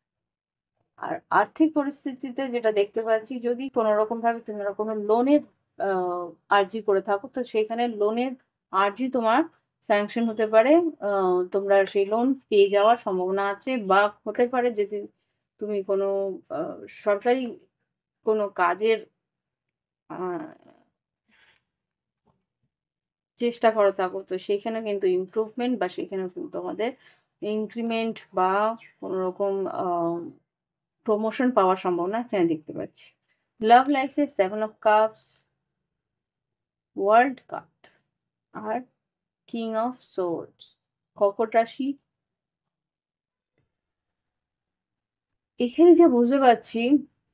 আর আর্থিক পরিস্থিতিতে যেটা দেখতে পাচ্ছি, যদি কোনো রকম ভাবে তুমি কোনো লোনের আর্জি করে থাকো, তো সেখানে লোনের আর্জি তোমার স্যাংশন হতে পারে। তোমরা সেই লোন পেয়ে যাওয়ার সম্ভাবনা আছে, বা হতে পারে যদি তুমি কোনো সরকারি কোনো কাজের আহ, চেষ্টা করে থাকো, তো সেখানে কিন্তু ইমপ্রুভমেন্ট বা সেখানে কিন্তু তোমাদের ইনক্রিমেন্ট বা কোনো রকম প্রমোশন পাওয়ার সম্ভাবনা এখানে দেখতে পাচ্ছি। লাভ লাইফে 7 অফ কাপস, ওয়ার্ল্ড কাপ আর কিং অফ সোর্ডস। কর্কট রাশি, এখানে যা বুঝতে পারছি,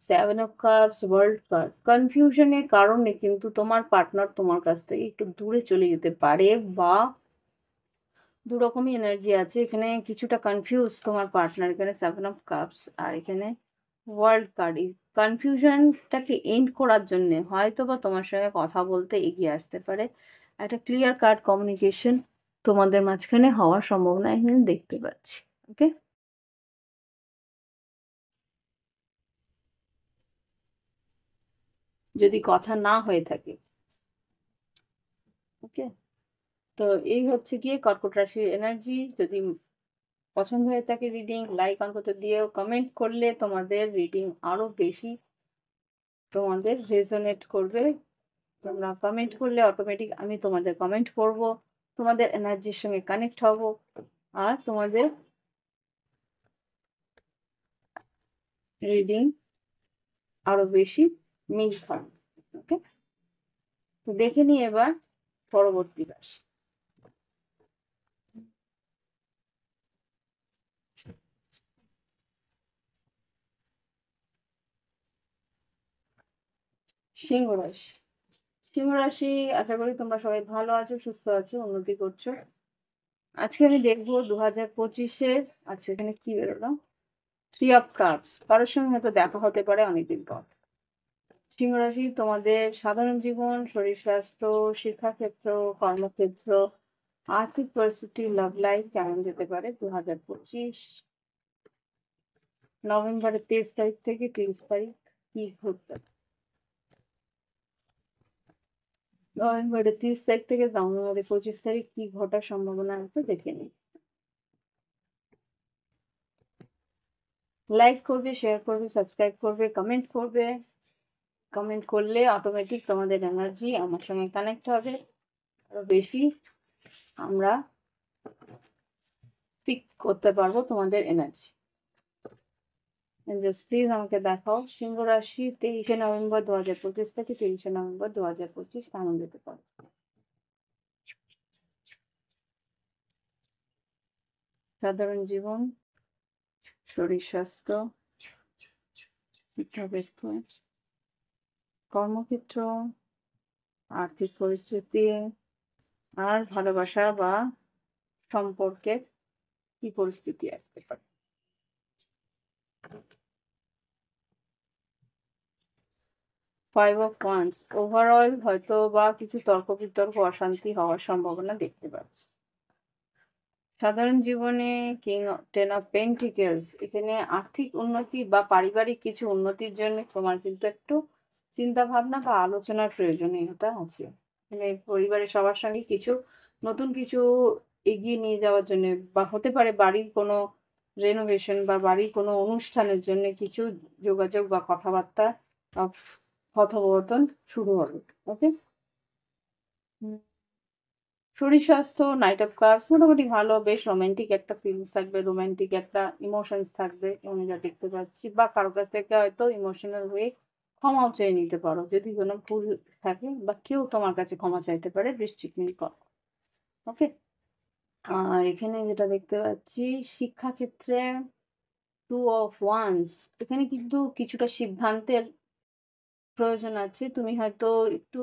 7 অফ কাপস, ওয়ার্ল্ড কাপ, কনফিউশনের কারণে কিন্তু তোমার পার্টনার তোমার কাছ থেকে একটু দূরে চলে যেতে পারে, বা দুরকমই এনার্জি আছে এখানে। কিছুটা কনফিউজ তোমার পার্টনার, এখানে 7 অফ কাপস আর এখানে ওয়ার্ল্ড কার্ড। এই কনফিউশনটাকে এন্ড করার জন্য হয়তো বা তোমার সঙ্গে কথা বলতে এগিয়ে আসতে পারে। একটা ক্লিয়ার কাট কমিউনিকেশন তোমাদের মাঝখানে হওয়ার সম্ভাবনা এখানে দেখতে পাচ্ছি। ওকে, যদি কথা না হয়ে থাকে। ওকে, তো এই হচ্ছে গিয়ে কর্কট রাশির এনার্জি। যদি পছন্দ হয়ে থাকে রিডিং, লাইক অন্তত দিয়েও, কমেন্ট করলে তোমাদের রিডিং আরো বেশি তোমাদের রেজোনেট করবে। তোমরা কমেন্ট করলে অটোমেটিক আমি তোমাদের কমেন্ট পড়ব, তোমাদের এনার্জির সঙ্গে কানেক্ট হব, আর তোমাদের রিডিং আরো বেশি মিল খাবে। ওকে, তো দেখে নিই এবার পরবর্তী রাশি। সিংহ রাশি। সিংহ রাশি, আশা করি তোমরা সবাই ভালো আছো, সুস্থ আছো, উন্নতি করছো। আজকে আমি দেখবো 2025-এর। আচ্ছা, এখানে কি বেরোলো? 3 অফ কাপস। কারোর সঙ্গে হয়তো দেখা হতে পারে অনেকদিন পর। সিংহ রাশি, তোমাদের সাধারণ জীবন, শরীর স্বাস্থ্য, শিক্ষাক্ষেত্র, কর্মক্ষেত্র, আর্থিক পরিস্থিতি, লাভ লাইফ কেমন যেতে পারে 2025 নভেম্বরের 23 তারিখ থেকে 30 তারিখ? কি ঘটতে পারে নভেম্বরের 30 তারিখ থেকে নভেম্বরের 25 তারিখ কি ঘটার সম্ভাবনা আছে দেখে নিই। লাইক করবে, শেয়ার করবে, সাবস্ক্রাইব করবে, কমেন্ট করবে। কমেন্ট করলে অটোমেটিক তোমাদের এনার্জি আমার সঙ্গে কানেক্ট হবে আরো বেশি। আমরা পিক করতে পারবো তোমাদের এনার্জি। জাস্ট প্লিজ আমাকে দেখাও সিংহ রাশি 23শে নভেম্বর 2025 থেকে 30শে নভেম্বর 2025 কেমন যেতে পারে। সাধারণ জীবন, শরীর স্বাস্থ্য, শিক্ষাক্ষেত্র, কর্মক্ষেত্র, আর্থিক পরিস্থিতি, আর ভালোবাসা বা সম্পর্কের কি পরিস্থিতি আসতে পারে। Five of wands. ওভারঅল হয়তো বা কিছু তর্ক বিতর্ক, অশান্তি হওয়ার সম্ভাবনা দেখতে পাচ্ছি। সাধারণ জীবনে কিং 10 অফ পেন্টিকেলস। এখানে আর্থিক উন্নতি বা পারিবারিক কিছু উন্নতির জন্য তোমার কিন্তু একটু চিন্তা ভাবনা বা আলোচনার প্রয়োজনীয়তা আছে। মানে পরিবারের সবার সঙ্গে কিছু নতুন কিছু এগিয়ে নিয়ে যাওয়ার জন্য, বা হতে পারে বাড়ির কোনো রেনোভেশন বা বাড়ির কোনো অনুষ্ঠানের জন্য কিছু যোগাযোগ বা কথাবার্তা বা কথোপকথন শুরু হবে। ওকে, শরীর স্বাস্থ্য, নাইট অফ কাপস মোটামুটি ভালো, বেশ রোমান্টিক একটা ফিলিংস থাকবে, রোমান্টিক একটা ইমোশনস থাকবে আমি যা দেখতে পাচ্ছি, বা কারো কাছ থেকে হয়তো ইমোশনাল হয়ে ক্ষমাও চেয়ে নিতে পারো যদি কোনো ভুল থাকে, বা কেউ তোমার কাছে ক্ষমা চাইতে পারে বৃশ্চিক মিল কর। ওকে, আর এখানে যেটা দেখতে পাচ্ছি শিক্ষাক্ষেত্রে 2 অফ ওয়ান্স। এখানে কিন্তু কিছুটা সিদ্ধান্তের প্রয়োজন আছে। তুমি হয়তো একটু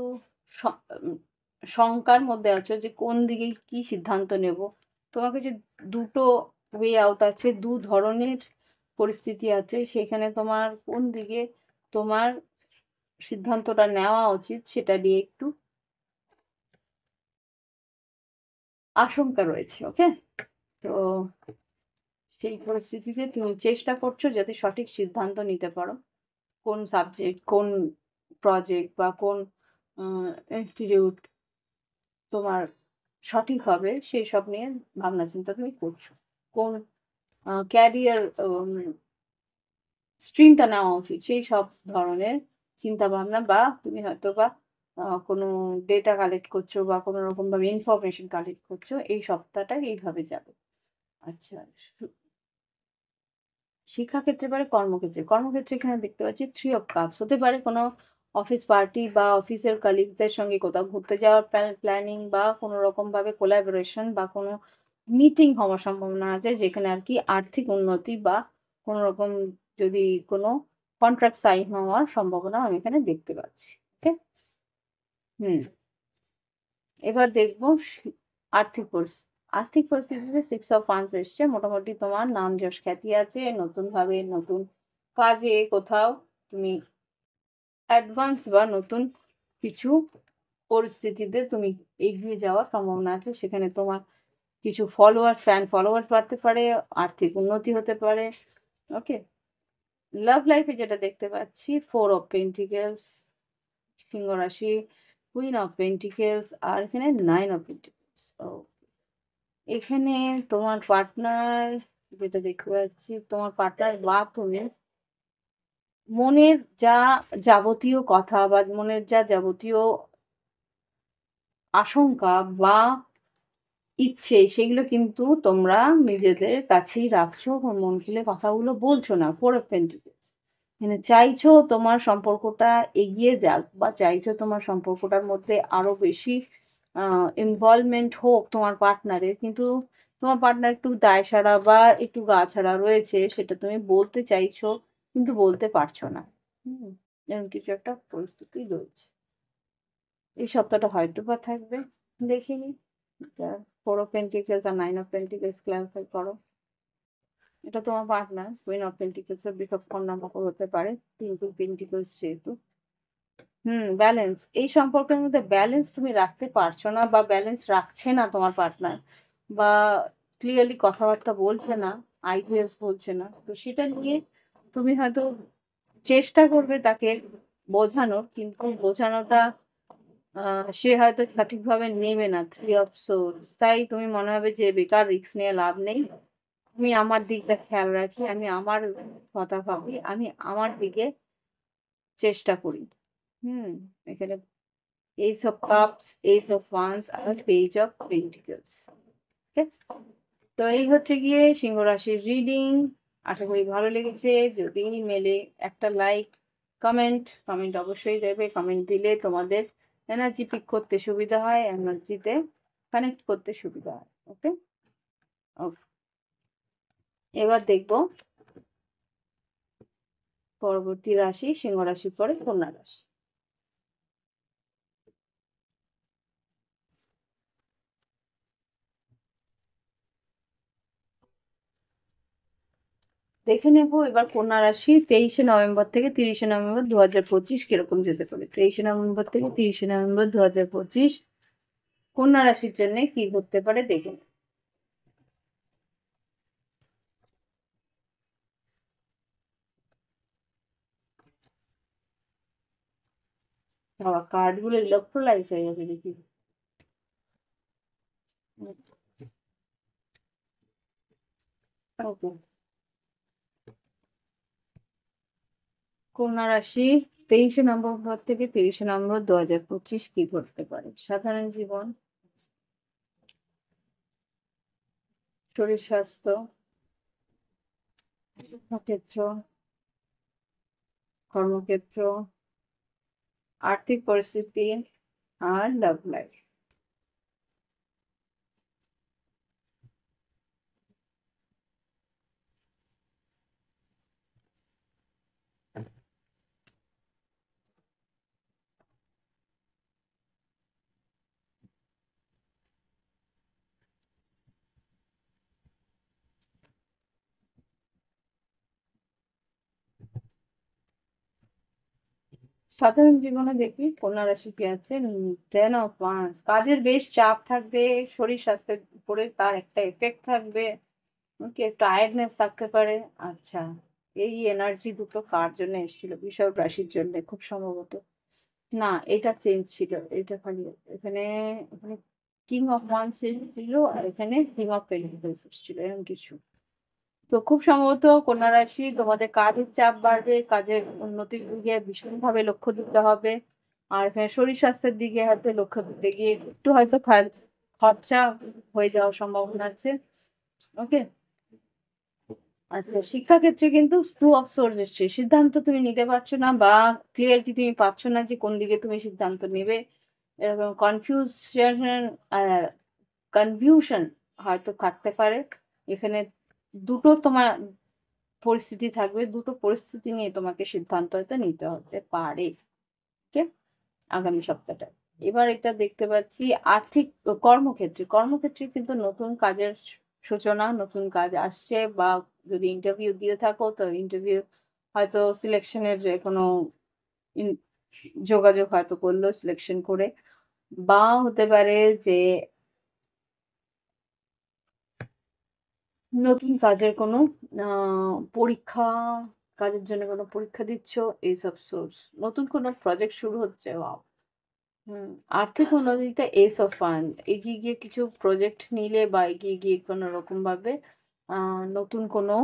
স- উম, শঙ্কার মধ্যে আছো যে কোন দিকে কি সিদ্ধান্ত নেব। তোমার কাছে দুটো ওয়ে আউট আছে, ধরনের পরিস্থিতি আছে, সেখানে তোমার কোন দিকে তোমার সিদ্ধান্তটা নেওয়া উচিত সেটা নিয়ে একটু আশঙ্কা রয়েছে। ওকে, তো সেই পরিস্থিতিতে তুমি চেষ্টা করছো যাতে সঠিক সিদ্ধান্ত নিতে পারো, কোন সাবজেক্ট, কোন প্রজেক্ট বা কোন ইনস্টিটিউট তোমার সঠিক হবে সেই সব নিয়ে ভাবনা চিন্তা তুমি করছো। কোন ক্যারিয়ার স্ট্রিমটা নেওয়া উচিত সেই সব ধরনের চিন্তা ভাবনা, বা তুমি হয়তো বা কোনো ডেটা কালেক্ট করছো বা কোনো রকম ভাবে ইনফরমেশন কালেক্ট করছো, এই সপ্তাহটা এইভাবে যাবে। আচ্ছা, শিক্ষাক্ষেত্রে পারে, কর্মক্ষেত্রে এখানে দেখতে পাচ্ছি 3 অফ কাপস। হতে পারে কোনো অফিস পার্টি বা অফিসের কালিগদের সঙ্গে কোথাও ঘুরতে যাওয়ার প্ল্যানিং, বা কোনো রকম ভাবে কোলাবোরেশন বা কোনো মিটিং হওয়ার সম্ভাবনা আছে, যেখানে আর কি আর্থিক উন্নতি বা কোনো রকম যদি কোনো কন্ট্রাক্ট সাইন হওয়ার সম্ভাবনা আমি এখানে দেখতে পাচ্ছি। ওকে, হুম, এবার দেখবো আর্থিক পরিস্থিতিতে 6 অফ ওয়ান্স এসছে। মোটামুটি তোমার নাম যশ খ্যাতি আছে, নতুন ভাবে নতুন কাজে কোথাও তুমি অ্যাডভান্স বা নতুন কিছু পরিস্থিতিতে তুমি এগিয়ে যাওয়ার সম্ভাবনা আছে। সেখানে তোমার কিছু ফলোয়ার্স বাড়তে পারে, আর্থিক উন্নতি হতে পারে। ওকে, লাভ লাইফে যেটা দেখতে পাচ্ছি 4 অফ পেন্টিকেলস, সিংহ রাশি, কুইন অফ পেন্টিকেলস, আর এখানে 9 অফ পেন্টিকেলস। ও, এখানে তোমার পার্টনার, যেটা দেখতে পাচ্ছি তোমার পার্টনার বা তুমি মনের যা যাবতীয় কথা বা মনের যা যাবতীয় আশঙ্কা বা ইচ্ছে, সেগুলো কিন্তু তোমরা নিজেদের কাছেই রাখছো, মন খুলে কথাগুলো বলছো না। 4 অফ পেন্টিকেলস, মানে চাইছো তোমার সম্পর্কটা এগিয়ে যাক বা চাইছো তোমার সম্পর্কটার মধ্যে আরো বেশি ইনভলভমেন্ট হোক তোমার পার্টনারের, কিন্তু তোমার পার্টনার একটু দায়সারা বা একটু গাছাড়া রয়েছে, সেটা তুমি বলতে চাইছো কিন্তু বলতে পারছো না। হুম, এরকম কিছু একটা পরিস্থিতি রয়েছে। এই সপ্তাহটা হয়তো বা থাকবে, দেখিনি। ফোর অফ পেন্টিকেলস আর নাইন অফ পেন্টিকেলস ক্লারিফাই করো। এটা তোমার পার্টনার, কুইন অফ পেন্টিকেলস এর বিশপ কন্যা মকর হতে পারে, কিন্তু পেন্টিকেলস যেহেতু। ব্যালেন্স, এই সম্পর্কের মধ্যে ব্যালেন্স তুমি রাখতে পারছো না বা ব্যালেন্স রাখছে না তোমার পার্টনার, বা ক্লিয়ারলি কথাবার্তা বলছে না, আইডিয়াস বলছে না, তো সেটা নিয়ে তুমি হয়তো চেষ্টা করবে তাকে বোঝানোর, কিন্তু বোঝানোটা সে হয়তো সঠিকভাবে নেবে না। থ্রি অফ সোর্স, তাই তুমি মনে হবে যে বেকার রিস্ক নিয়ে লাভ নেই, আমি আমার দিকটা খেয়াল রাখি, আমি আমার কথা ভাবি, আমি আমার দিকে চেষ্টা করি। হুম এখানে ace of cups, ace of wands আর পেজ অফ পেন্টিকলস। তো এই হচ্ছে গিয়ে সিংহ রাশির রিডিং। আশা করি ভালো লেগেছে। যদি মেলে একটা লাইক, কমেন্ট অবশ্যই দেবে। কমেন্ট দিলে তোমাদের এনার্জি পিক করতে সুবিধা হয়, এনার্জিতে কানেক্ট করতে সুবিধা হয়। ওকে, ওকে। এবার দেখবো পরবর্তী রাশি, সিংহ রাশির পরে কন্যা রাশি। দেখে নেবো এবার কন্যা রাশি 23শে নভেম্বর থেকে 30শে নভেম্বর 2025 কিরকম যেতে পারে। 23শে নভেম্বর থেকে 30শে নভেম্বর 2025 কন্যা রাশির জন্য কি ঘটতে পারে দেখে নেবো। বাবা, কার্ড গুলো ইলেকট্রোলাইজ হয়ে যাবে দেখি। ওকে, কন্যা রাশি 23শে নভেম্বর থেকে 30শে নভেম্বর 2025 কি ঘটতে পারে। সাধারণ জীবন, শরীর স্বাস্থ্য, ক্ষেত্র, কর্মক্ষেত্র, আর্থিক পরিস্থিতি আর লাভ লাইফ। সাধারণ জীবনে দেখি কন্যা রাশি কি আছে। 10 অফ ওয়ান্স, কাজের বেশ চাপ থাকবে, শরীর স্বাস্থ্যের উপরে তার একটা এফেক্ট থাকবে, ওকে, টায়ার্ডনেস থাকতে পারে। আচ্ছা, এই এনার্জি দুটো কার জন্য এসেছিল? বৃষভ রাশির জন্য খুব সম্ভবত। না, এটা চেঞ্জ ছিল, এটা খালি এখানে, এখানে কিং অফ ওয়ান্স ছিল আর এখানে কিং অফ পেন্টিকলস এসেছিল, এরকম কিছু। তো খুব সম্ভবত কন্যা রাশি, তোমাদের কাজের চাপ বাড়বে, কাজের উন্নতির দিকে ভীষণভাবে লক্ষ্য দিতে হবে। আর এখানে শরীর স্বাস্থ্যের দিকে হয়তো লক্ষ্য দিতে গিয়ে একটু হয়তো খরচা হয়ে যাওয়ার সম্ভাবনা আছে। ওকে, আচ্ছা, শিক্ষাক্ষেত্রে কিন্তু টু অফ সোর্স এসছে, সিদ্ধান্ত তুমি নিতে পারছো না বা ক্লিয়ারিটি তুমি পাচ্ছ না যে কোন দিকে তুমি সিদ্ধান্ত নেবে। এরকম কনফিউশন হয়তো থাকতে পারে। এখানে দুটো তোমার পরিস্থিতি থাকবে, দুটো পরিস্থিতি নিয়ে তোমাকে সিদ্ধান্ত হয়তো নিতে হতে পারে। ওকে, আগামী সপ্তাহটা। এবার এটা দেখতে পাচ্ছি আর্থিক কর্মক্ষেত্রে কিন্তু নতুন কাজের সূচনা, নতুন কাজ আসছে, বা যদি ইন্টারভিউ দিয়ে থাকো তো ইন্টারভিউ হয়তো সিলেকশনের যে কোনো ইন- যোগাযোগ হয়তো করলো সিলেকশন করে, বা হতে পারে যে নতুন কাজের কোনো পরীক্ষা, কাজের জন্য কোনো পরীক্ষা দিচ্ছ, এইসব সোর্স, নতুন কোনো প্রজেক্ট শুরু হচ্ছে। ওয়াও। হুম, আর্থিক উন্নতিতে এস অফ ফান্ড, এগিয়ে গিয়ে কিছু প্রজেক্ট নিলে বা এগিয়ে গিয়ে কোনো রকম ভাবে নতুন কোনো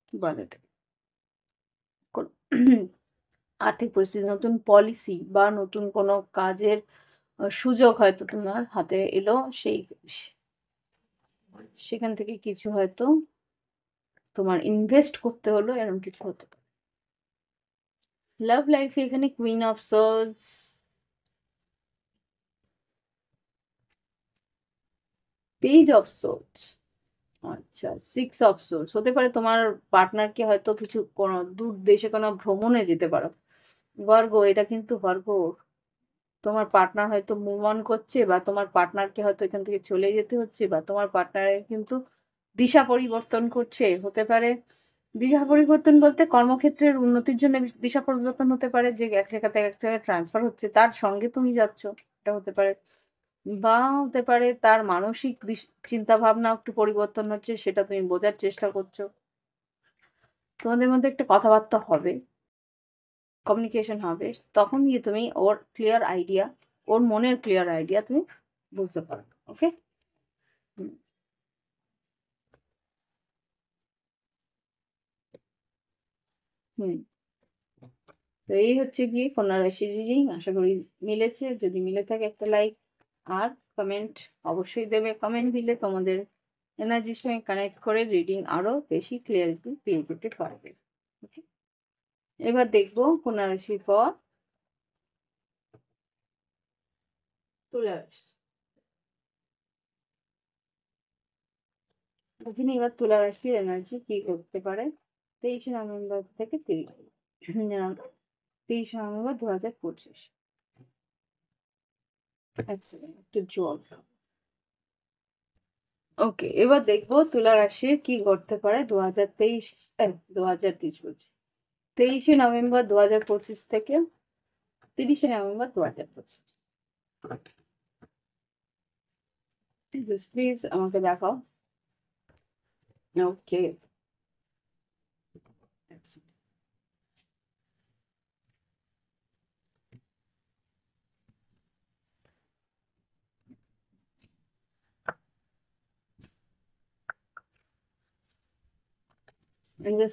কি বলে এটাকে? আর্থিক পরিস্থিতি, নতুন পলিসি বা নতুন কোনো কাজের সুযোগ হয়তো তোমার হাতে এলো, সেই সেখান থেকে কিছু হয়তো তোমার ইনভেস্ট করতে হলো, এরকম কিছু হতে পারে। লাভ লাইফে এখানে queen of swords, page of swords, আচ্ছা 6 অফ সোলস। হতে পারে তোমার পার্টনারকে হয়তো কিছু কোনো দূর দেশে কোনো ভ্রমণে যেতে পারো। ভার্গো, এটা কিন্তু ভার্গো, তোমার পার্টনার হয়তো মুভ অন করছে, বা তোমার পার্টনারকে হয়তো এখান থেকে চলে যেতে হচ্ছে, বা তোমার পার্টনারের কিন্তু দিশা পরিবর্তন করছে, হতে পারে। দিশা পরিবর্তন বলতে কর্মক্ষেত্রের উন্নতির জন্য দিশা পরিবর্তন হতে পারে, যে এক জায়গা থেকে এক জায়গায় ট্রান্সফার হচ্ছে, তার সঙ্গে তুমি যাচ্ছ, এটা হতে পারে। বা হতে পারে তার মানসিক চিন্তা ভাবনা একটু পরিবর্তন হচ্ছে, সেটা তুমি বোঝার চেষ্টা করছো। তোমাদের মধ্যে একটা কথাবার্তা হবে, কমিউনিকেশন হবে, তখন গিয়ে তুমি ওর ক্লিয়ার আইডিয়া, ওর মনের ক্লিয়ার আইডিয়া তুমি বুঝতে পারবে। ওকে। হুম। হুম। তো এই হচ্ছে গিয়ে কন্যা রাশির রিডিং। আশা করি মিলেছে। যদি মিলে থাকে একটা লাইক আর কমেন্ট অবশ্যই দেবে। কমেন্ট দিলে তোমাদের এনার্জির সঙ্গে কানেক্ট করে রিডিং আরো বেশি ক্লিয়ারিটি পেয়ে যেতে পারবে। ওকে। এবার দেখবো কন্যা রাশির পর তুলা রাশি। দেখিনি এবার তুলা রাশির এনার্জি কি করতে পারে 23 নভেম্বর থেকে 30 নভেম্বর 2025। এক সেকেন্ড, একটু জল। ওকে, এবার দেখবো তুলা রাশির কি করতে পারে 2023, 2030 বলছি, 23 নভেম্বর 2025 থেকে 30 নভেম্বর 2025। প্লিজ আমাকে দেখাও। ওকে,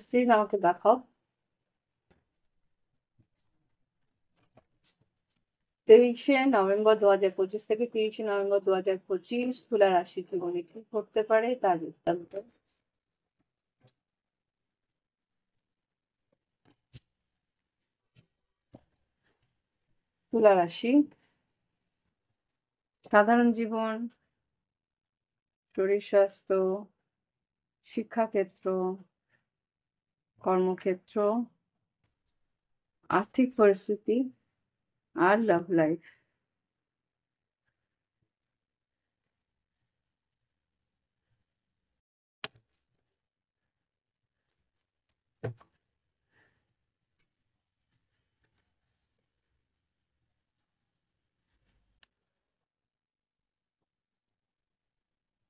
প্লিজ আমাকে দেখাও 23 নভেম্বর 2025 থেকে 30 নভেম্বর 2025 তুলা রাশি জীবনে কি করতে পারে তার বৃত্তান্ত। তুলা রাশি, সাধারণ জীবন, শরীর স্বাস্থ্য, শিক্ষাক্ষেত্র, কর্মক্ষেত্র, আর্থিক পরিস্থিতি আর লাভ লাইফ।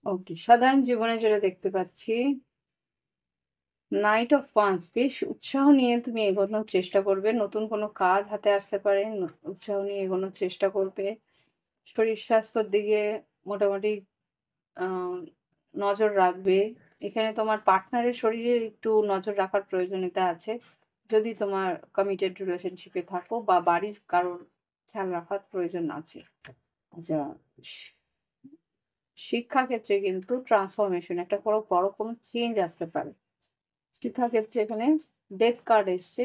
ওকে, সাধারণ জীবনে যেটা দেখতে পাচ্ছি, নাইট অফ ওয়ান্স, বেশ উৎসাহ নিয়ে তুমি এগোনোর চেষ্টা করবে, নতুন কোনো কাজ হাতে আসতে পারে, উৎসাহ নিয়ে এগোনোর চেষ্টা করবে। শরীর স্বাস্থ্যের দিকে মোটামুটি আহ, নজর রাখবে। এখানে তোমার পার্টনারের শরীরে একটু নজর রাখার প্রয়োজনীয়তা আছে, যদি তোমার কমিটেড রিলেশনশিপে থাকো, বা বাড়ির কারোর খেয়াল রাখার প্রয়োজন আছে। আচ্ছা, শিক্ষাক্ষেত্রে কিন্তু ট্রান্সফরমেশন, একটা বড় বড় কোনো চেঞ্জ আসতে পারে শিক্ষাক্ষেত্রে। এখানে ডেথ কার্ড এসছে,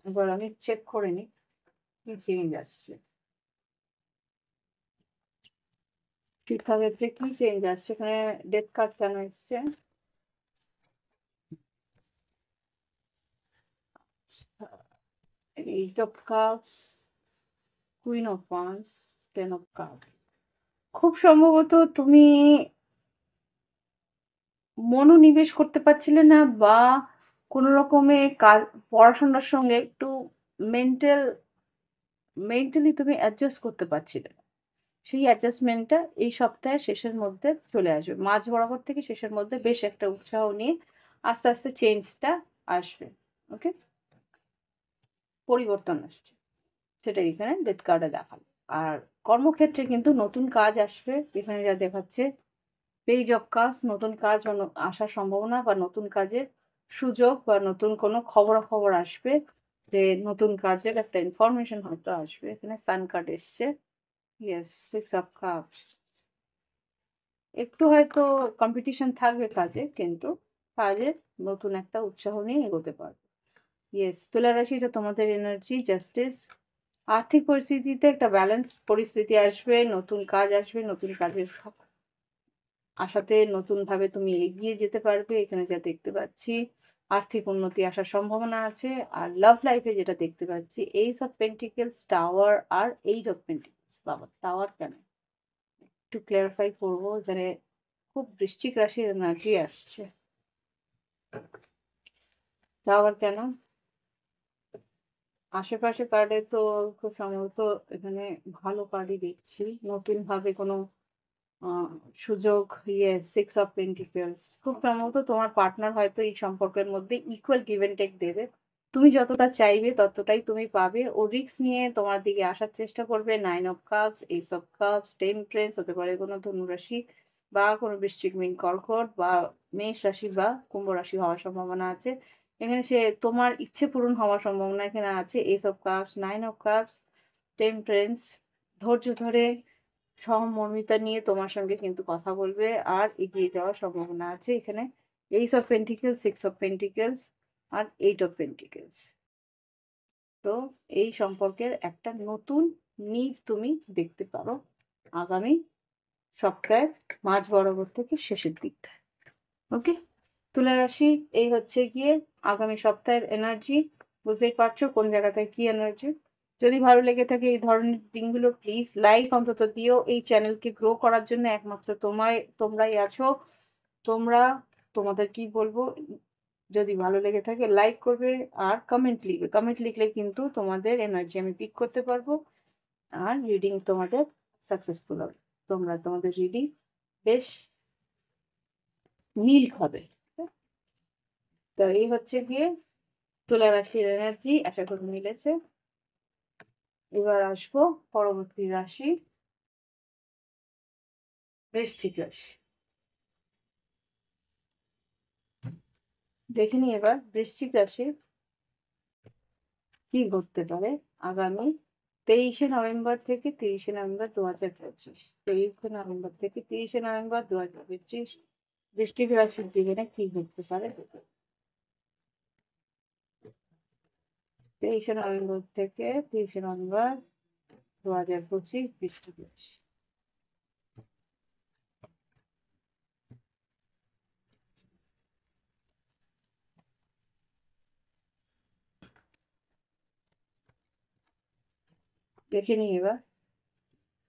এবার আমি চেক করে নিই কি চেঞ্জ আসছে। শিক্ষাক্ষেত্রে কি চেঞ্জ আসছে, এখানে ডেথ কার্ড কেন এসছে? Eight of cup, queen of once, 10 of cup. খুব সম্ভবত তুমি মনোনিবেশ করতে পারছিলে না, বা কোনো রকমে কাজ, পড়াশোনার সঙ্গে একটু মেন্টাল মেন্টালি তুমি অ্যাডজাস্ট করতে পারছিলে না। সেই অ্যাডজাস্টমেন্টটা এই সপ্তাহের শেষের মধ্যে চলে আসবে। মাঝ বরাবর থেকে শেষের মধ্যে বেশ একটা উৎসাহ নিয়ে আস্তে আস্তে চেঞ্জটা আসবে। ওকে, পরিবর্তন আসছে, সেটা এখানে ডেথ কার্ডে দেখালো। আর কর্মক্ষেত্রে কিন্তু নতুন কাজ আসবে, এখানে যা দেখাচ্ছে পেজ অফ কাজ, নতুন কাজ আসার সম্ভাবনা, বা নতুন কাজের সুযোগ, বা নতুন কোনো খবরাখবর আসবে, যে নতুন কাজের একটা ইনফরমেশন হয়তো আসবে। এখানে সান কার্ড এসছে, ইয়েস 6 অফ কাপস। একটু হয়তো কম্পিটিশন থাকবে কাজে, কিন্তু কাজে নতুন একটা উৎসাহ নিয়ে এগোতে পারবে। ইয়েস, তুলা রাশি এটা তোমাদের এনার্জি, জাস্টিস। আর্থিক পরিস্থিতিতে একটা ব্যালেন্স পরিস্থিতি আসবে, নতুন কাজ আসবে, নতুন কাজের আশাতে নতুনভাবে তুমি এগিয়ে যেতে পারবে, এখানে যা দেখতে পাচ্ছি। আর্থিক উন্নতি আসার সম্ভাবনা আছে। আর লাভ লাইফে যেটা দেখতে পাচ্ছি, এইস অফ পেন্টিকেলস, টাওয়ার আর এইট অফ পেন্টিকেলস। বাবা, টাওয়ার কেন একটু ক্লিয়ারিফাই করবো, এখানে খুব বৃশ্চিক রাশির এনার্জি আসছে। টাওয়ার কেন? আশেপাশে কার্ডে তো খুব সম্ভবত এখানে ভালো কার্ডই দেখছি, নতুন ভাবে কোনো আহ, সুযোগ। ইয়ে, সিক্স অফ পেন্টিকেলস, খুব সম্ভবত তোমার পার্টনার হয়তো এই সম্পর্কের মধ্যে ইকুয়াল গিভ এন্ড টেক দেবে। তুমি যতটা চাইবে ততটাই তুমি পাবে। ও রিস্ক নিয়ে তোমার দিকে আসার চেষ্টা করবে। Nine of cups, ace of cups, temperance, হতে পারে কোনো ধনু রাশি বা কোনো বৃশ্চিক, মীন, কর্কট বা মেষ রাশি বা কুম্ভ রাশি হওয়ার সম্ভাবনা আছে। এখানে সে তোমার ইচ্ছে পূরণ হওয়ার সম্ভাবনা এখানে আছে। Ace of cups, nine of cups, temperance, ধৈর্য ধরে সহমর্মিতা নিয়ে তোমার সঙ্গে কিন্তু কথা বলবে আর এগিয়ে যাওয়ার সম্ভাবনা আছে এখানে। Ace of pentacles, six of pentacles আর এইট অফ পেন্টিকেলস। তো এই সম্পর্কের একটা নতুন নীড় তুমি দেখতে পারো আগামী সপ্তাহের মাঝ বরাবর থেকে শেষের দিকটা। ওকে, তুলা রাশি, এই হচ্ছে গিয়ে আগামী সপ্তাহের এনার্জি। বুঝতেই পারছো কোন জায়গাটায় কি এনার্জি। যদি ভালো লেগে থাকে এই ধরনের দিনগুলো, প্লিজ লাইক অন্তত দিও। এই চ্যানেলকে গ্রো করার জন্য একমাত্র তোমরাই আছো। তোমরা, তোমাদের কি বলবো, যদি ভালো লেগে থাকে লাইক করবে আর কমেন্ট লিখবে। কমেন্ট লিখলে কিন্তু তোমাদের এনার্জি আমি পিক করতে পারবো আর রিডিং তোমাদের সাকসেসফুল হবে। তোমাদের রিডিং বেশ মিল হবে। তো এই হচ্ছে গিয়ে তুলা রাশির এনার্জি, আশা করি মিলেছে। এবার আসবো পরবর্তী রাশি, বৃশ্চিক রাশি। দেখে নি এবার বৃশ্চিক রাশি কি ঘটতে পারে আগামী 23শে নভেম্বর থেকে 30শে নভেম্বর 2025। 23শে নভেম্বর থেকে 30শে নভেম্বর 2025 বৃশ্চিক রাশির জীবনে কি ঘটতে পারে। 23শে নভেম্বর থেকে 30শে নভেম্বর 2025 বৃশ্চিক রাশি। দেখে নি এবার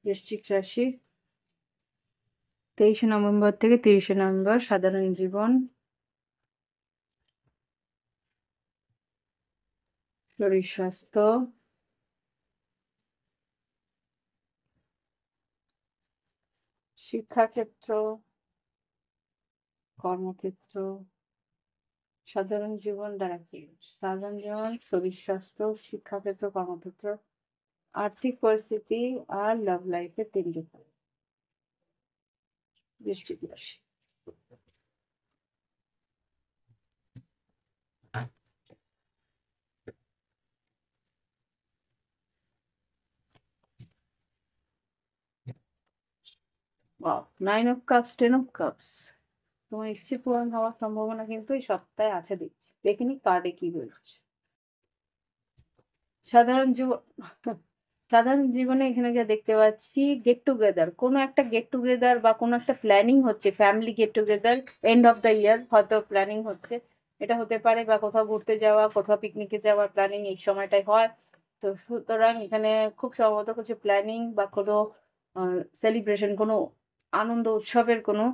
বৃশ্চিক রাশি 23শে নভেম্বর থেকে 30শে নভেম্বর সাধারণ জীবন, শরীর স্বাস্থ্য, শিক্ষাক্ষেত্র, কর্মক্ষেত্র। সাধারণ জীবন দ্বারা কি? সাধারণ জীবন, শরীর স্বাস্থ্য, শিক্ষাক্ষেত্র, কর্মক্ষেত্র, আর্থিক পরিস্থিতি আর লাভ লাইফে তিনটে বৃশ্চিক রাশি। Nine of cups, ten of cups, তোমার ইচ্ছে পূরণ হওয়ার সম্ভাবনা কিন্তু এই সপ্তাহে আছে দেখছি। দেখিনি কার্ডে কি বলছে। সাধারণ জীবন, সাধারণ জীবনে এখানে যা দেখতে পাচ্ছি, গেট টুগেদার, কোনো একটা গেট টুগেদার বা কোনো একটা প্ল্যানিং হচ্ছে, family get together, end of the year হয়তো প্ল্যানিং হচ্ছে। এটা হতে পারে বা কোথাও ঘুরতে যাওয়া, কোথাও পিকনিকে যাওয়ার প্ল্যানিং এই সময়টাই হয়। তো সুতরাং এখানে খুব সম্ভবত কিছু প্ল্যানিং বা কোনো সেলিব্রেশন, কোনো আনন্দ উৎসবের কোনো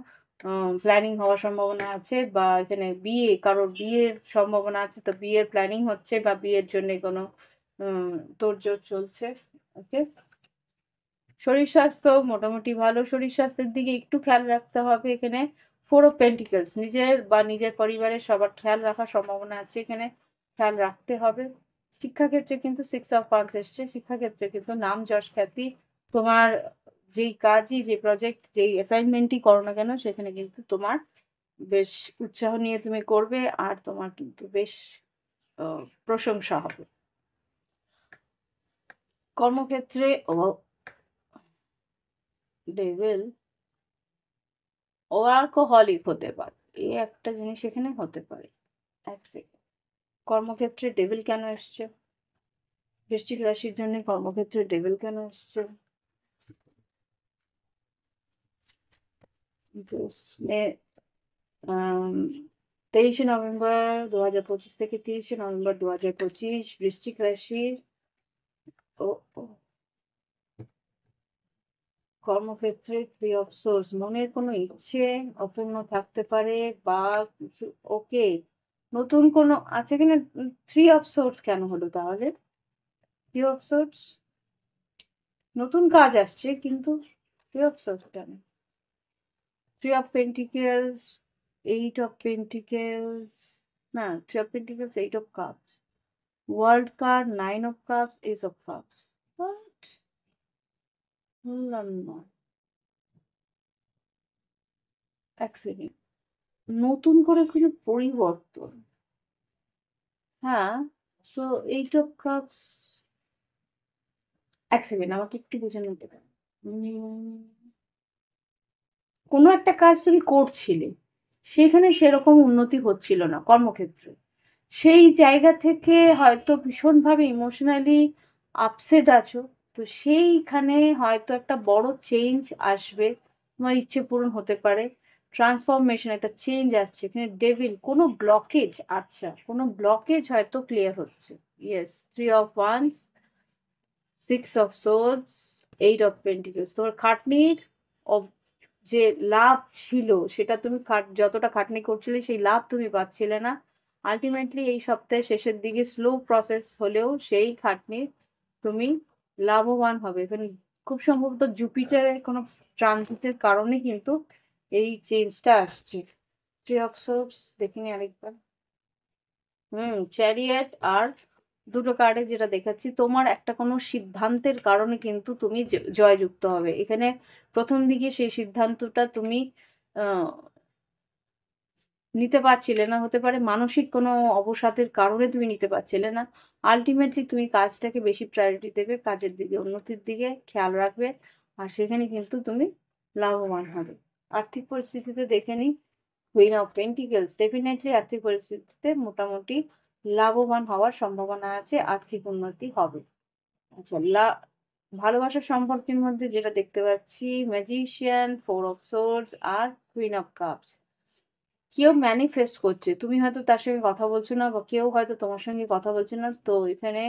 প্ল্যানিং হওয়ার সম্ভাবনা আছে। বা এখানে বিয়ে, কারোর বিয়ের সম্ভাবনা আছে, তো বিয়ের প্ল্যানিং হচ্ছে বা বিয়ের জন্য কোনো তোড়জোড় চলছে। ওকে, শরীর স্বাস্থ্য মোটামুটি ভালো। শরীর স্বাস্থ্যের দিকে একটু খেয়াল রাখতে হবে এখানে। ফোর অফ পেন্টিকলস, নিজের বা নিজের পরিবারের সবার খেয়াল রাখার সম্ভাবনা আছে এখানে, খেয়াল রাখতে হবে। শিক্ষাক্ষেত্রে কিন্তু সিক্স অফ ওয়ান্স এসছে। শিক্ষাক্ষেত্রে কিন্তু নাম যশ খ্যাতি, তোমার যেই কাজই, যে প্রজেক্ট, যেই অ্যাসাইনমেন্টই করো না কেন, সেখানে কিন্তু তোমার বেশ উৎসাহ নিয়ে তুমি করবে আর তোমার কিন্তু বেশ প্রশংসা হবে। কর্মক্ষেত্রে ডেভিল ওয়ার্কহলিক হতে পারে, এই একটা জিনিস এখানে হতে পারে। এক সেকেন্ড, কর্মক্ষেত্রে ডেভিল কেন এসছে? বৃশ্চিক রাশির জন্য কর্মক্ষেত্রে ডেভিল কেন এসছে? মে 23শে নভেম্বর 2025 থেকে 30শে নভেম্বর 2025 বৃশ্চিক রাশির ও ও, কর্মক্ষেত্রে থ্রি অফ সোর্স, মনের কোনো ইচ্ছে অপূর্ণ থাকতে পারে বা কিছু। ওকে, নতুন কোনো আছে কিনা? থ্রি অফ সোর্স কেন হলো তাহলে? থ্রি অফ সোর্স, নতুন কাজ আসছে কিন্তু থ্রি অফ সোর্স কেন? Three of pentacles, eight of pentacles, না three of pentacles, eight of cups, world card, nine of cups, ace of cups. But বললাম না, এক সেকেন্ড, নতুন করে কোনো পরিবর্তন। হ্যাঁ, তো এইট অফ কাপস, এক সেকেন্ড আমাকে একটু বুঝে নিতে পারেন। কোনো একটা কাজ তুমি করছিলে, সেখানে সেরকম উন্নতি হচ্ছিল না কর্মক্ষেত্রে। সেই জায়গা থেকে হয়তো ভীষণভাবে ইমোশনালি আপসেট আছো। তো সেইখানে হয়তো একটা বড় চেঞ্জ আসবে, তোমার ইচ্ছে পূরণ হতে পারে। ট্রান্সফরমেশন, একটা চেঞ্জ আসছে এখানে। ডেভিল, কোনো ব্লকেজ, আচ্ছা কোনো ব্লকেজ হয়তো ক্লিয়ার হচ্ছে। Yes, three of wands, six of swords, eight of pentacles. তোমার খাটনির যে লাভ ছিল, সেটা তুমি যতটা খাটনি করছিলে সেই লাভ তুমি পাচ্ছিলে না। আলটিমেটলি এই সপ্তাহের শেষের দিকে স্লো প্রসেস হলেও সেই খাটনির তুমি লাভবান হবে। এখানে খুব সম্ভবত জুপিটারের কোনো ট্রানজিটের কারণে কিন্তু এই চেঞ্জটা আসছে। থ্রি অফ সোর্স দেখিনি আরেকবার। চ্যারিয়েট আর দুটো কার্ডে যেটা দেখাচ্ছি, তোমার একটা কোনো সিদ্ধান্তের কারণে কিন্তু তুমি জয়যুক্ত হবে এখানে। প্রথম দিকে সেই সিদ্ধান্তটা তুমি আহ, নিতে পারছিলে না, হতে পারে মানসিক কোনো অবসাদের কারণে তুমি নিতে পারছিলে না। আলটিমেটলি তুমি কাজটাকে বেশি প্রায়োরিটি দেবে, কাজের দিকে, উন্নতির দিকে খেয়াল রাখবে, আর সেখানে কিন্তু তুমি লাভবান হবে। আর্থিক পরিস্থিতিতে দেখে নিই, কুইন অফ পেন্টিকেলস, ডেফিনেটলি আর্থিক পরিস্থিতিতে মোটামুটি লাভবান হওয়ার সম্ভাবনা আছে, আর্থিক উন্নতি হবে। আচ্ছা, ভালোবাসার সম্পর্কের মধ্যে যেটা দেখতে পাচ্ছি, ম্যাজিশিয়ান, ফোর অফ সোর্ডস আর কুইন অফ কাপস। কেউ ম্যানিফেস্ট করছে, তুমি হয়তো তার সঙ্গে কথা বলছো না, বা কেউ হয়তো তোমার সঙ্গে কথা বলছে না। তো এখানে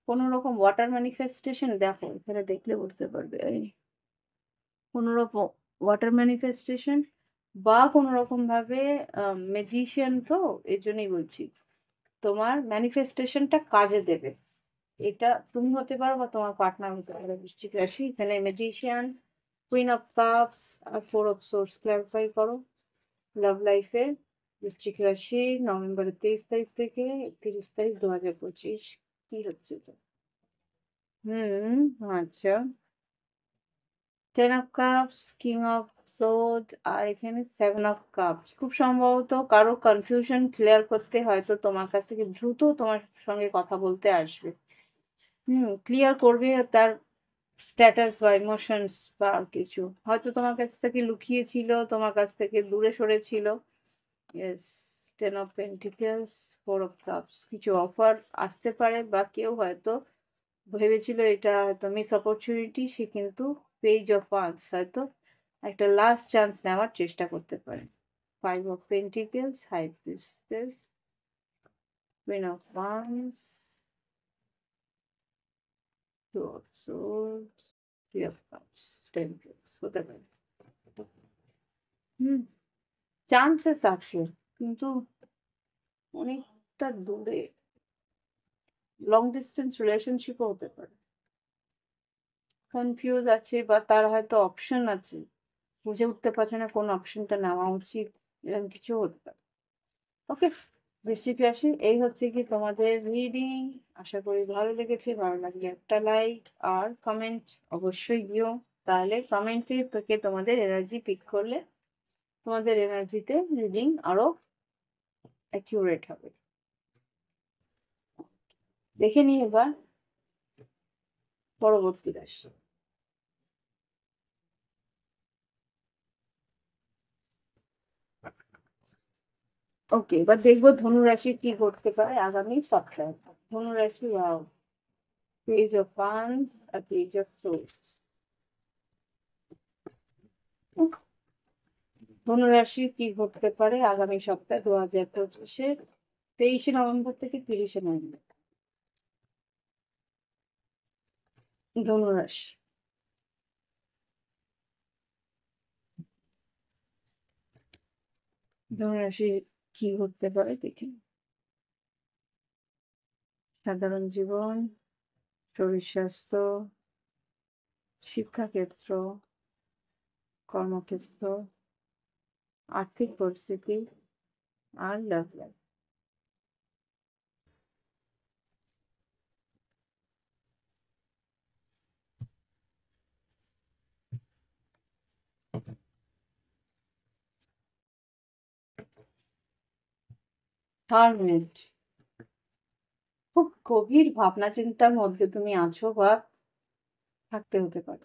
কোনো রকম ওয়াটার ম্যানিফেস্টেশন, দেখো এখানে দেখলে বুঝতে পারবে, এই কোনো রকম ওয়াটার ম্যানিফেস্টেশন বা কোনো রকম ভাবে ম্যাজিশিয়ান, তো এই জন্যই বলছি তোমার ম্যানিফেস্টেশনটা কাজে দেবে। এটা তুমি হতে পারো বা তোমার পার্টনার হতে পারে বৃশ্চিক রাশি। এখানে ম্যাজিশিয়ান, কুইন অফ কাপস আর ফোর অফ সোর্স ক্লারিফাই করো লাভ লাইফে। বৃশ্চিক রাশি নভেম্বরের 23 তারিখ থেকে 31 তারিখ 2025 কি হচ্ছে তো? আচ্ছা, ten of cups, king of sword আর এখানে সেভেন অফ কাপস। খুব সম্ভবত কারো কনফিউশন ক্লিয়ার করতে হয়তো তোমার কাছ থেকে দ্রুত তোমার সঙ্গে কথা বলতে আসবে। ক্লিয়ার করবে তার স্ট্যাটাস বা ইমোশনস বা কিছু হয়তো তোমার কাছ থেকে লুকিয়ে ছিল, তোমার কাছ থেকে দূরে সরে ছিল। Yes, ten of pentacles, four of cups, কিছু অফার আসতে পারে, বা কেউ হয়তো ভেবেছিল এটা হয়তো মিস অপরচুনিটি, সে কিন্তু পেজ অফ ওয়ান্স, হয়তো একটা লাস্ট চান্স নেওয়ার চেষ্টা করতে পারে। Five of pentacles, high priestess, queen of wands, two of swords, three of cups, temperance হতে পারে। হুম, চান্সেস আছে কিন্তু অনেকটা দূরে, লং ডিস্টেন্স রিলেশনশিপও হতে পারে। কনফিউজ আছে বা তার হয়তো অপশন আছে, বুঝে উঠতে পারছে না কোন অপশনটা নেওয়া উচিত, এরকম কিছু হতে পারে। ওকে, বৃশ্চিক রাশি, এই হচ্ছে কি তোমাদের রিডিং। আশা করি ভালো লেগেছে, ভালো লাগলে একটা লাইক আর কমেন্ট অবশ্যই দিও। তাহলে কমেন্টে থেকে তোমাদের এনার্জি পিক করলে তোমাদের এনার্জিতে রিডিং আরো অ্যাকিউরেট হবে। দেখে নিই এবার পরবর্তী রাশি। ওকে, এবার দেখবো ধনুরাশি কি করতে পারে আগামী সপ্তাহে। ধনুরাশি, ওয়াও, পেজ অফ ওয়ান্স আর পেজ অফ সোর্স। ধনুরাশি কি ঘটতে পারে আগামী সপ্তাহে 2025-এ 23শে নভেম্বর থেকে 30শে নভেম্বর। ধনুরাশি, ধনুরাশি কি ঘটতে পারে দেখি। সাধারণ জীবন, শরীর স্বাস্থ্য, শিক্ষাক্ষেত্র, কর্মক্ষেত্র, আর্থিক পরিস্থিতি আর লাভ লাইফ। হারমিট, খুব গভীর ভাবনা চিন্তার মধ্যে তুমি আছো বা থাকতে হতে পারে।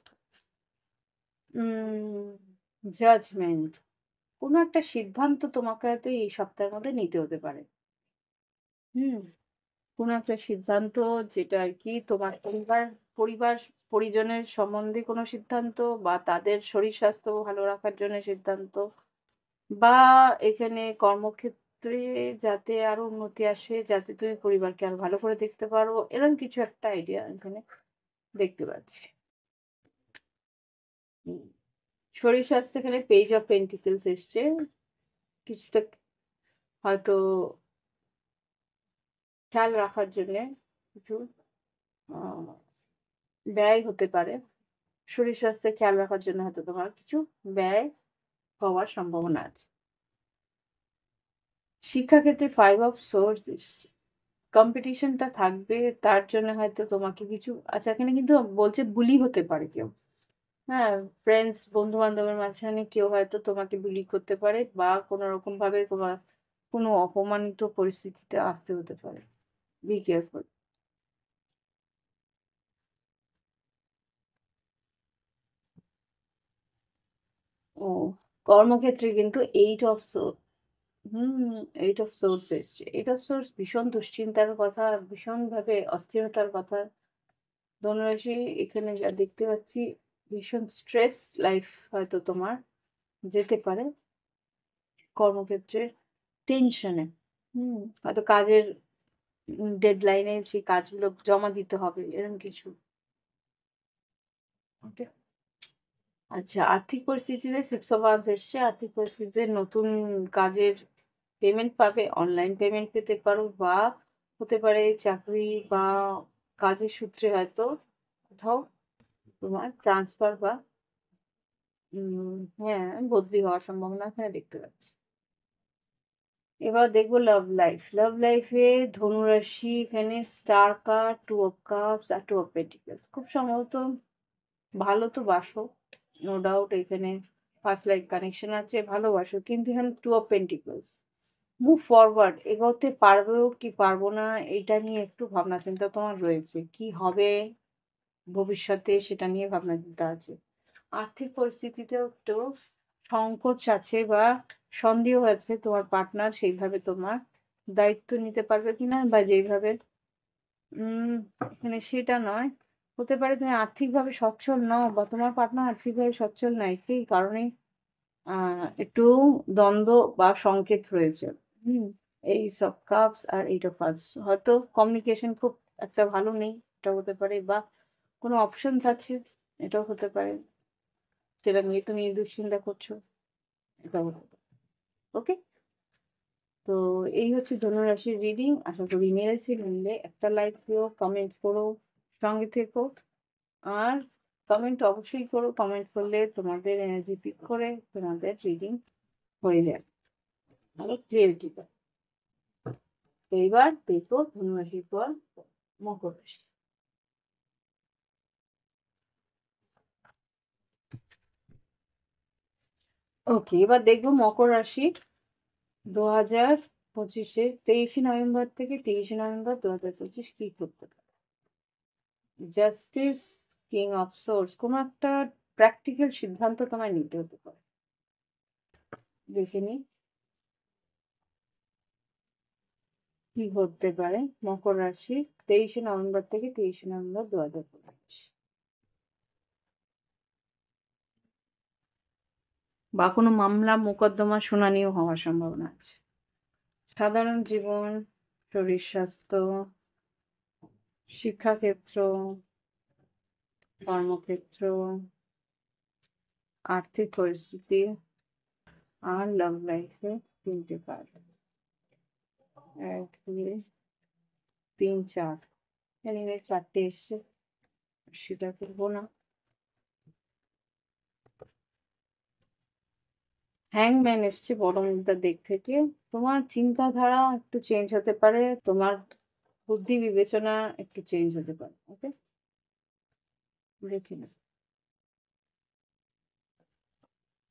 জাজমেন্ট, কোনো একটা সিদ্ধান্ত তোমাকে হয়তো এই সপ্তাহের মধ্যে নিতে হতে পারে। হুম, কোনো একটা সিদ্ধান্ত, যেটা আর কি তোমার পরিবার পরিজনের সম্বন্ধে কোনো সিদ্ধান্ত, বা তাদের শরীর স্বাস্থ্য ভালো রাখার জন্য সিদ্ধান্ত, বা এখানে কর্মক্ষেত্রে যাতে আরো উন্নতি আসে, যাতে তুমি পরিবারকে আরো ভালো করে দেখতে পারো, এরকম কিছু একটা আইডিয়া এখানে দেখতে পাচ্ছি। হুম, শরীর স্বাস্থ্য, এখানে পেজ অফ পেন্টিকেলস এসছে। কিছুটা হয়তো খেয়াল রাখার জন্য কিছু আহ, ব্যয় হতে পারে। শরীর স্বাস্থ্যের খেয়াল রাখার জন্য হয়তো তোমার কিছু ব্যয় হওয়ার সম্ভাবনা আছে। শিক্ষাক্ষেত্রে 5 অফ সোর্স এসছে। কম্পিটিশনটা থাকবে, তার জন্য হয়তো তোমাকে কিছু, আচ্ছা এখানে কিন্তু বলছে বুলি হতে পারে কেউ। হ্যাঁ, ফ্রেন্ডস, বন্ধু বান্ধবের মাঝখানে কেউ হয়তো তোমাকে বুলি করতে পারে, বা কোনো রকম ভাবে তোমার কোনো অপমানিত পরিস্থিতিতে আসতে হতে পারে। Be careful. ও, কর্মক্ষেত্রে কিন্তু হুম, 8 অফ সোর্স এসছে। 8 অফ সোর্স ভীষণ দুশ্চিন্তার কথা, ভীষণ ভাবে অস্থিরতার কথা। ধনুরাশি, এখানে যা দেখতে পাচ্ছি, ভীষণ স্ট্রেস লাইফ হয়তো তোমার যেতে পারে। কর্মক্ষেত্রে টেনশনে, হয়তো কাজের ডেডলাইনে সেই কাজগুলো জমা দিতে হবে, এরকম কিছু। ওকে, আচ্ছা, আর্থিক পরিস্থিতিতে 6 অফ ওয়ান্স এসছে। আর্থিক পরিস্থিতিতে নতুন কাজের পেমেন্ট পাবে, অনলাইন পেমেন্ট পেতে পারো, বা হতে পারে চাকরি বা কাজের সূত্রে হয়তো কোথাও তোমার ট্রান্সফার বা হ্যাঁ, বদলি হওয়ার সম্ভাবনা এখানে দেখতে পাচ্ছি। এবার দেখবো লাভ লাইফ। লাভ লাইফে ধনুরাশি, এখানে স্টার কার্ড, 2 অফ কাপস আর 2 অফ পেন্টিকেলস। খুব সম্ভবত ভালো তো বাসো, নো ডাউট, এখানে ফার্স্ট লাইফ কানেকশন আছে, ভালোবাসো, কিন্তু এখানে 2 অফ পেন্টিকলস। মুভ ফরওয়ার্ড, এগোতে পারবেও কি পারবো না, এটা নিয়ে একটু ভাবনা চিন্তা তোমার রয়েছে। কি হবে ভবিষ্যতে সেটা নিয়ে ভাবনা চিন্তা আছে। আর্থিক পরিস্থিতিতেও একটু সংকোচ আছে, বা সন্দেহ আছে তোমার পার্টনার সেইভাবে তোমার দায়িত্ব নিতে পারবে কিনা, বা যেইভাবে উম এখানে সেটা নয়। হতে পারে তুমি আর্থিকভাবে সচ্ছল নও, বা তোমার পার্টনার আর্থিকভাবে সচ্ছল নাই, সেই কারণে একটু দ্বন্দ্ব বা সংকেত রয়েছে। হুম, এই সব কাপস আর 8 অফ ওয়ান্স, হয়তো কমিউনিকেশন খুব একটা ভালো নেই, এটা হতে পারে, বা কোনো অপশনস আছে, এটাও হতে পারে, যেটা নিয়ে তুমি দুশ্চিন্তা করছো, এটাও হতে পারে। ওকে, তো এই হচ্ছে ধনুরাশির রিডিং। আশা করি মিলেছে। মিললে একটা লাইক দিও, কমেন্ট করো, সঙ্গে থেকো। আর কমেন্ট অবশ্যই করো, কমেন্ট করলে তোমাদের এনার্জি পিক করে তোমাদের রিডিং হয়ে যায়, আরো ক্লিয়ারিটি পায়। তো এবার দেখো ধনুরাশির পর মকর রাশি। ওকে, এবার দেখবো মকর রাশি 2025-এ 23শে নভেম্বর থেকে 30শে নভেম্বর 2025 কি করতে পারে। জাস্টিস, কিং অফ সোর্স, কোনো একটা প্র্যাকটিক্যাল সিদ্ধান্ত তোমায় নিতে হতে পারে। দেখে নি। কি ঘটতে পারে মকর রাশি 23শে নভেম্বর থেকে 23শে নভেম্বর 2025? বা কোনো মামলা মোকদ্দমা শুনানিও হওয়ার সম্ভাবনা আছে। সাধারণ জীবন, শরীর স্বাস্থ্য, শিক্ষাক্ষেত্র, কর্মক্ষেত্র, আর্থিক পরিস্থিতি আর লাভ লাইফে 3টে কার্ড। 1 2 3 4, এনিওয়ে 4টে এসছে, সেটা করবো না। হ্যাংম্যান এসছে বড় মুদ্রার দিক থেকে। তোমার চিন্তাধারা একটু চেঞ্জ হতে পারে, তোমার বুদ্ধি বিবেচনা একটু চেঞ্জ হতে পারে। ওকে, দেখি না।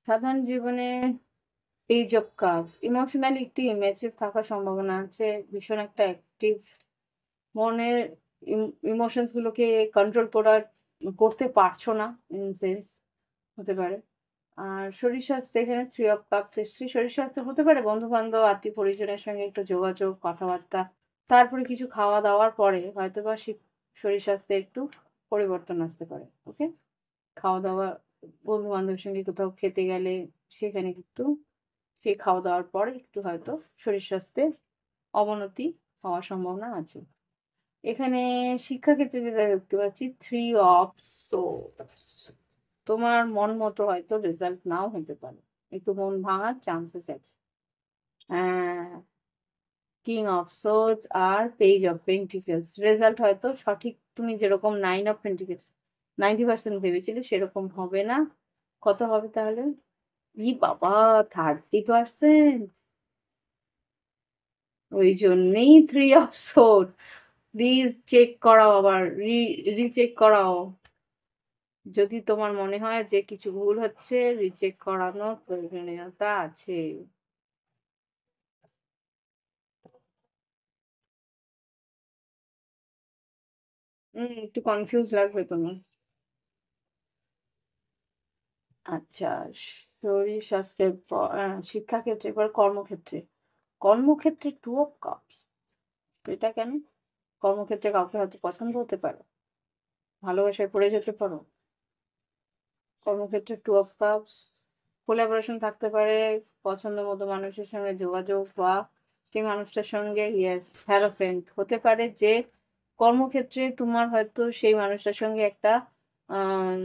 সাধারণ জীবনে পেজ অফ কাপস, ইমোশনালি একটু ইমেচিউর থাকার সম্ভাবনা আছে, ভীষণ একটা অ্যাক্টিভ, মনের ইমোশনস গুলোকে কন্ট্রোল করতে পারছো না, ইন সেন্স হতে পারে। আর শরীর স্বাস্থ্য এখানে 3 অফ কাপস এসছে। শরীর স্বাস্থ্য হতে পারে বন্ধু বান্ধব আত্মীয় পরিজনের সঙ্গে একটু যোগাযোগ কথাবার্তা, তারপরে কিছু খাওয়া দাওয়ার পরে হয়তো বা শরীর স্বাস্থ্যে একটু পরিবর্তন আসতে পারে। ওকে, খাওয়া দাওয়া, বন্ধু বান্ধবের সঙ্গে কোথাও খেতে গেলে সেখানে কিন্তু সেই খাওয়া দাওয়ার পরে একটু হয়তো শরীর স্বাস্থ্যে অবনতি হওয়ার সম্ভাবনা আছে। এখানে শিক্ষাক্ষেত্রে যেটা দেখতে পাচ্ছি 3 অফ সোর্ডস, তোমার মন মতো হয়তো রেজাল্ট নাও হতে পারে, একটু মন ভাঙার চান্সেস আছে। হ্যাঁ, কিং অফ সোর্ডস আর পেজ অফ পেন্টিকেলস, রেজাল্ট হয়তো সঠিক তুমি যেরকম 9 অফ পেন্টিকেলস 90% ভেবেছিলে সেরকম হবে না। কত হবে তাহলে? ই বাবা, 30%! ওই জন্যেই 3 অফ সোর্ড। প্লিজ চেক করাও, আবার রিচেক করাও। যদি তোমার মনে হয় যে কিছু ভুল হচ্ছে, রিচেক করানোর প্রয়োজনীয়তা আছে। একটু কনফিউজ লাগবে তোমার। আচ্ছা, শরীর স্বাস্থ্যের পর শিক্ষাক্ষেত্রে, এবার কর্মক্ষেত্রে। কর্মক্ষেত্রে 2 অফ কাপস, এটা কেন? কর্মক্ষেত্রে কাউকে হয়তো পছন্দ হতে পারে, ভালোবাসায় পড়ে যেতে পারো। কর্মক্ষেত্রে 2 অফ কাপস, কোলাবোরেশন থাকতে পারে, পছন্দ মতো মানুষের সঙ্গে যোগাযোগ, বা সেই মানুষটার সঙ্গে ইয়েস হ্যারোফেন্ট হতে পারে, যে কর্মক্ষেত্রে তোমার হয়তো সেই মানুষটার সঙ্গে একটা আম,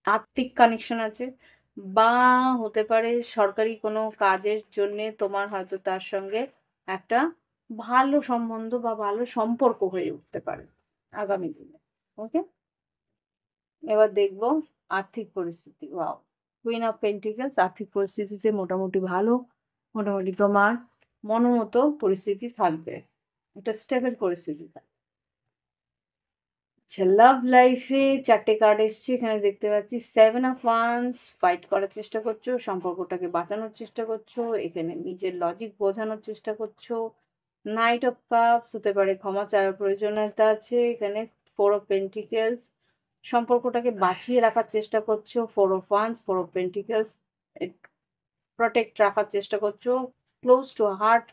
আত্মিক কানেকশন আছে, বা হতে পারে সরকারি কোনো কাজের জন্যে তোমার হয়তো তার সঙ্গে একটা ভালো সম্বন্ধ বা ভালো সম্পর্ক হয়ে উঠতে পারে আগামী দিনে। ওকে, এবার দেখবো আর্থিক পরিস্থিতি। ওয়াও, কুইন অফ পেন্টিকেলস, আর্থিক পরিস্থিতিতে মোটামুটি ভালো, মোটামুটি তোমার মনোমতো পরিস্থিতি থাকবে, একটা স্টেবল পরিস্থিতি থাকবে। আচ্ছা, লাভ লাইফে 4টে কার্ড এসছে, এখানে দেখতে পাচ্ছি 7 অফ ওয়ান্স, ফাইট করার চেষ্টা করছো, সম্পর্কটাকে বাঁচানোর চেষ্টা করছো, এখানে নিজের লজিক বোঝানোর চেষ্টা করছো। নাইট অফ কাপস, হতে পারে ক্ষমা চাওয়ার প্রয়োজনীয়তা আছে এখানে। 4 অফ পেন্টিকেলস, সম্পর্কটাকে বাঁচিয়ে রাখার চেষ্টা করছো। 4 of wands, 4 of pentacles, protect রাখার চেষ্টা করছো, ক্লোজ টু হার্ট,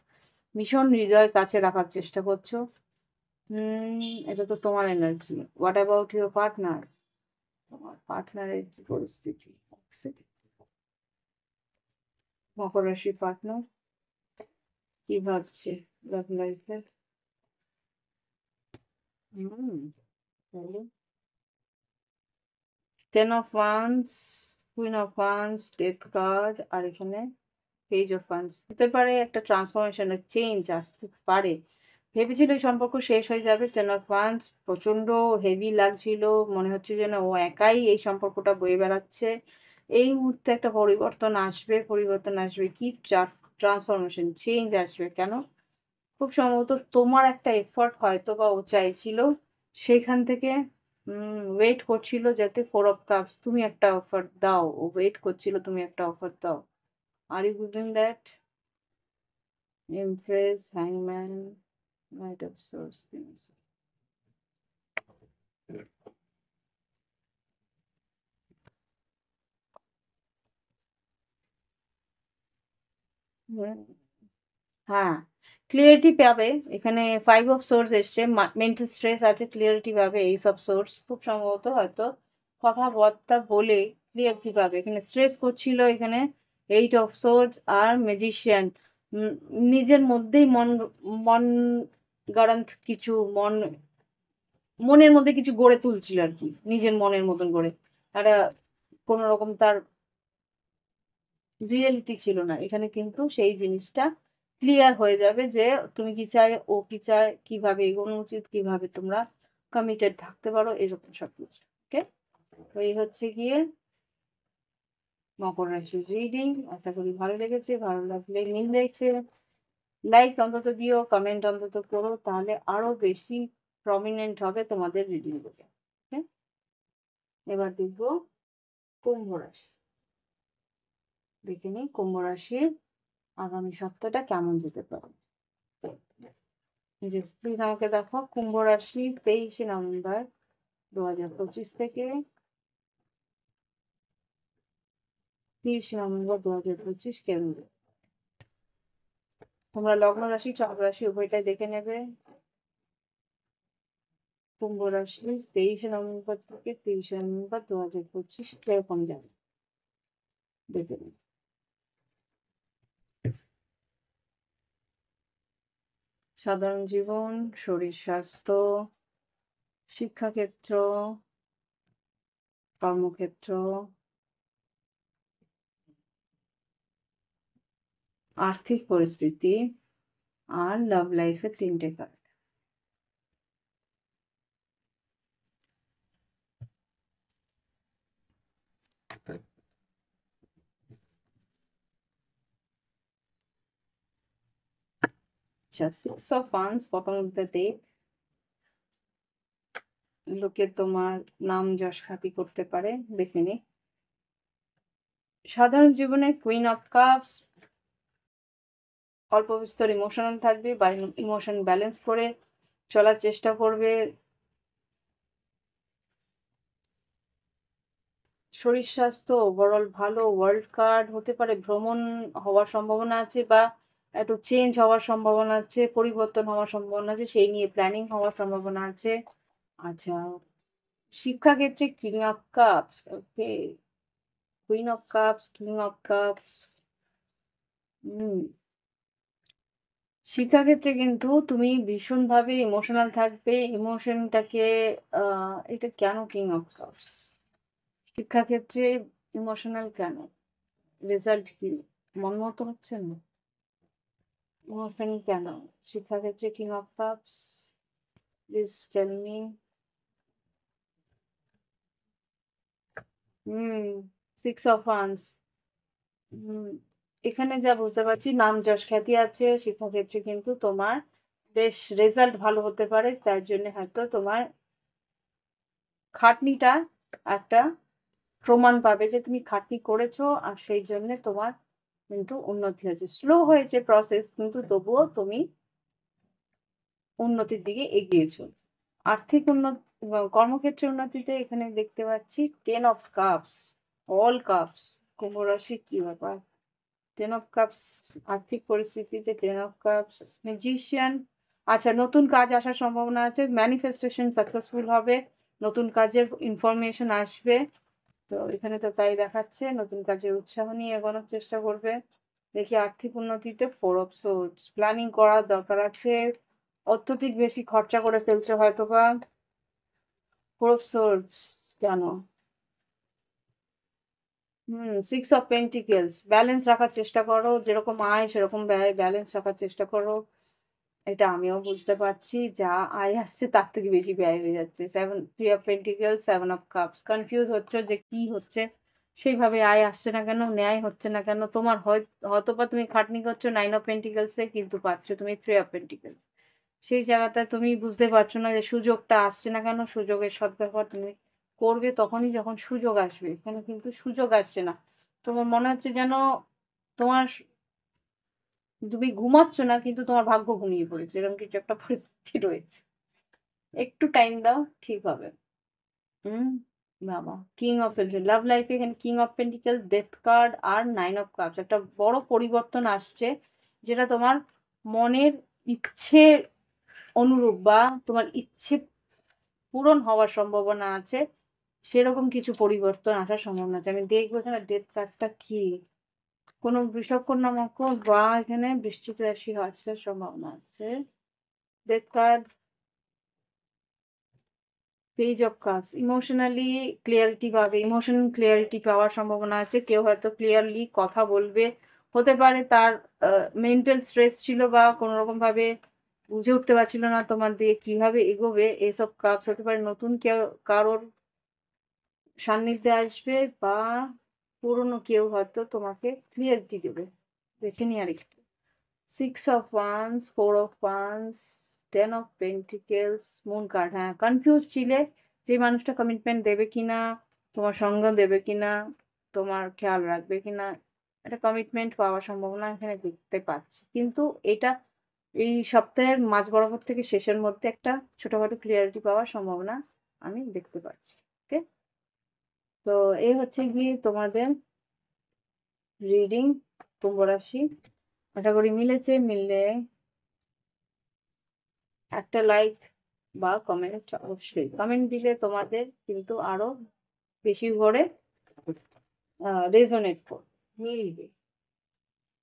ভীষণ হৃদয়ের কাছে রাখার চেষ্টা করছো। হুম, এটা তো তোমার energy. What about your partner? তোমার পার্টনারের কি পরিস্থিতি? এক second। মকর রাশির পার্টনার কি ভাবছে লাভ লাইফে? হুম, তাহলে 10 of wands, queen of wands, death card, আর এখানে পেজ অফ ওয়ান্স। হতে পারে একটা ট্রান্সফরমেশনের চেঞ্জ আসতে পারে। ভেবেছিল এই সম্পর্ক শেষ হয়ে যাবে, 10 অফ ওয়ান্স প্রচন্ড হেভি লাগছিল, মনে হচ্ছে যেন ও একাই এই সম্পর্কটা বয়ে বেড়াচ্ছে। এই মুহূর্তে একটা পরিবর্তন আসবে, পরিবর্তন আসবে কি, ট্রান্সফরমেশন চেঞ্জ আসবে। কেন? খুব সম্ভবত তোমার একটা এফর্ট হয়তো বা ও চাইছিল, সেখান থেকে ওয়েট করছিল যাতে 4 অফ কাপস তুমি একটা অফার দাও, ও ওয়েট করছিল তুমি একটা অফার দাও। Are you giving that? Empress, হ্যাংম্যান, নাইট অফ সোর্স। হুম, হ্যাঁ, ক্লিয়ারিটি পাবে। এখানে 5 অফ সোর্স এসছে, মেন্টাল স্ট্রেস আছে, ক্লিয়ারিটি পাবে এইসব সোর্স। খুব সম্ভবত হয়তো কথাবার্তা বলে ক্লিয়ারিটি পাবে। এখানে স্ট্রেস করছিল, এখানে 8 অফ সোর্স আর ম্যাজিশিয়ান। নিজের মধ্যেই মন গড়ান্ত কিছু মনের মধ্যে কিছু গড়ে তুলছিল আর কি, নিজের মনের মতন করে। একটা কোনো রকম তার রিয়েলিটি ছিল না। এখানে কিন্তু সেই জিনিসটা ক্লিয়ার হয়ে যাবে যে তুমি কি চাই, ও কি চায়, কিভাবে এগোনো উচিত, কিভাবে তোমরা কমিটেড থাকতে পারো, এরকম সব কিছু। ওকে, তো এই হচ্ছে গিয়ে মকর রাশির রিডিং। আশা করি ভালো লেগেছে। ভালো লাগলে মিল লেগেছে, লাইক অন্তত দিও, কমেন্ট অন্তত করো, তাহলে আরো বেশি প্রমিনেন্ট হবে তোমাদের রিডিং গুলো। ওকে, এবার দেখবো কুম্ভ রাশি। দেখে নিই কুম্ভ রাশির আগামী সপ্তাহটা কেমন যেতে পারে। জি, প্লিজ আমাকে দেখো কুম্ভ রাশি 23শে নভেম্বর 2025 থেকে 30শে নভেম্বর 2025 কেমন যাবে। তোমরা লগ্ন রাশি, চন্দ্র রাশি উভয়টাই দেখে নেবে। কুম্ভ রাশি 23শে নভেম্বর থেকে 30শে নভেম্বর 2025 কিরকম যাবে দেখে নেবে। সাধারণ জীবন, শরীর স্বাস্থ্য, শিক্ষাক্ষেত্র, কর্মক্ষেত্র, আর্থিক পরিস্থিতি আর লাভ লাইফের 3টে কার্ড। আচ্ছা, 6 of once, bottom of the deck. লোকে তোমার নাম যশ খ্যাতি করতে পারে, দেখে নি। সাধারণ জীবনে কুইন অফ কাপস, অল্প বিস্তর ইমোশনাল থাকবে বা ইমোশন ব্যালেন্স করে চলার চেষ্টা করবে। শরীর স্বাস্থ্য ওভারঅল ভালো। ওয়ার্ল্ড কার্ড হতে পারে, ভ্রমণ হওয়ার সম্ভাবনা আছে বা একটু চেঞ্জ হওয়ার সম্ভাবনা আছে, পরিবর্তন হওয়ার সম্ভাবনা আছে, সেই নিয়ে প্ল্যানিং হওয়ার সম্ভাবনা আছে। আচ্ছা, শিক্ষাক্ষেত্রে king of cups, okay, queen of cups, king of cups. Hmm, শিক্ষাক্ষেত্রে কিন্তু তুমি ভীষণভাবে ইমোশনাল থাকবে। ইমোশনটাকে এটা কেন কিং অফ কাপস? শিক্ষাক্ষেত্রে ইমোশনাল কেন? রেজাল্ট কি মন মতো হচ্ছে না? ইমোশন কেন শিক্ষাক্ষেত্রে king of cups? Please tell me. Hmm, 6 of wands. Hmm, এখানে যা বুঝতে পারছি, নাম যশ খ্যাতি আছে শিক্ষাক্ষেত্রে, কিন্তু তোমার বেশ রেজাল্ট ভালো হতে পারে। তার জন্য হয়তো তোমার খাটনিটা একটা প্রমাণ পাবে যে তুমি খাটনি করেছো, আর সেই জন্য তোমার কিন্তু উন্নতি হয়েছে। স্লো হয়েছে প্রসেস, কিন্তু তবুও তুমি উন্নতির দিকে এগিয়েছো। আর্থিক উন্নতি, কর্মক্ষেত্রে উন্নতিতে এখানে দেখতে পাচ্ছি 10 অফ কাপস, অল কাপস। কুম্ভ রাশির কি ব্যাপার? 10 অফ কাপস, আর্থিক পরিস্থিতিতে 10 অফ কাপস, ম্যাজিশিয়ান। আচ্ছা, নতুন কাজ আসার সম্ভাবনা আছে, ম্যানিফেস্টেশন সাকসেসফুল হবে, নতুন কাজের ইনফরমেশন আসবে। তো এখানে তো তাই দেখাচ্ছে, নতুন কাজের উৎসাহ নিয়ে এগোনোর চেষ্টা করবে। দেখি আর্থিক উন্নতিতে 4 অফ সোর্স, প্ল্যানিং করার দরকার আছে। অত্যধিক বেশি খরচা করে ফেলছে হয়তো বা। 4 অফ সোর্স কেন? 6 অফ পেন্টিকেলস, ব্যালেন্স রাখার চেষ্টা করো, যেরকম আয় সেরকম ব্যয়, ব্যালেন্স রাখার চেষ্টা করো। এটা আমিও বুঝতে পারছি, যা আয় আসছে তার থেকে বেশি ব্যয় হয়ে যাচ্ছে। 3 of pentacles, 7 of cups, confuse হচ্ছে যে কি হচ্ছে, সেইভাবে আয় আসছে না কেন, ন্যায় হচ্ছে না কেন। তোমার হয়তো বা তুমি খাটনি করছো 9 অফ পেন্টিকেলসে, কিন্তু পাচ্ছ তুমি 3 অফ পেন্টিকেলস। সেই জায়গাটা তুমি বুঝতে পারছো না যে সুযোগটা আসছে না কেন। সুযোগের সদ্ব্যবহার তুমি করবে তখনই যখন সুযোগ আসবে। এখানে কিন্তু সুযোগ আসছে না। তোমার মনে হচ্ছে যেন তোমার তুমি ঘুমাচ্ছ না, কিন্তু তোমার ভাগ্য ঘুমিয়ে পড়েছে, এরকম কিছু একটা পরিস্থিতি রয়েছে। একটু টাইম দাও, ঠিক হবে। হুম, বাবা, কিং অফ পেন্টিকেল, লাভ লাইফে এখানে king of pentacle, death card আর নাইন অফ কাপস। একটা বড় পরিবর্তন আসছে, যেটা তোমার মনের ইচ্ছে অনুরূপ বা তোমার ইচ্ছে পূরণ হওয়ার সম্ভাবনা আছে, সেরকম কিছু পরিবর্তন আসার সম্ভাবনা আছে। আমি দেখবো এখানে ডেথ কার্ডটা কি, কোনো বৃষভ কন্যা মকর বা এখানে বৃশ্চিক রাশি আসার সম্ভাবনা আছে। Death card, page of cups, emotionally clarity পাবে, ইমোশনাল ক্লিয়ারিটি পাওয়ার সম্ভাবনা আছে। কেউ হয়তো ক্লিয়ারলি কথা বলবে, হতে পারে তার মেন্টাল স্ট্রেস ছিল বা কোনো রকম ভাবে বুঝে উঠতে পারছিল না তোমার দিয়ে কিভাবে এগোবে, এসব কাপস হতে পারে। নতুন কেউ কারোর সান্নিধ্যে আসবে বা পুরনো কেউ হয়তো তোমাকে ক্লিয়ারিটি দেবে। দেখে নি আরেকটু, six of wands, four of wands, ten of pentacles, moon card. হ্যাঁ, কনফিউজ ছিলে যে মানুষটা কমিটমেন্ট দেবে কিনা, তোমার সঙ্গ দেবে কিনা, তোমার খেয়াল রাখবে কিনা, একটা কমিটমেন্ট পাওয়ার সম্ভাবনা এখানে দেখতে পাচ্ছি। কিন্তু এটা এই সপ্তাহের মাঝ বরাবর থেকে শেষের মধ্যে একটা ছোটখাটো ক্লিয়ারিটি পাওয়ার সম্ভাবনা আমি দেখতে পাচ্ছি। ওকে, তো এই হচ্ছে গিয়ে তোমাদের রিডিং কুম্ভ রাশি। আশা করি মিলেছে। মিললে একটা লাইক বা কমেন্ট, অবশ্যই কমেন্ট দিলে তোমাদের কিন্তু আরো বেশি করে রেজোনেট করবে, মিলবে,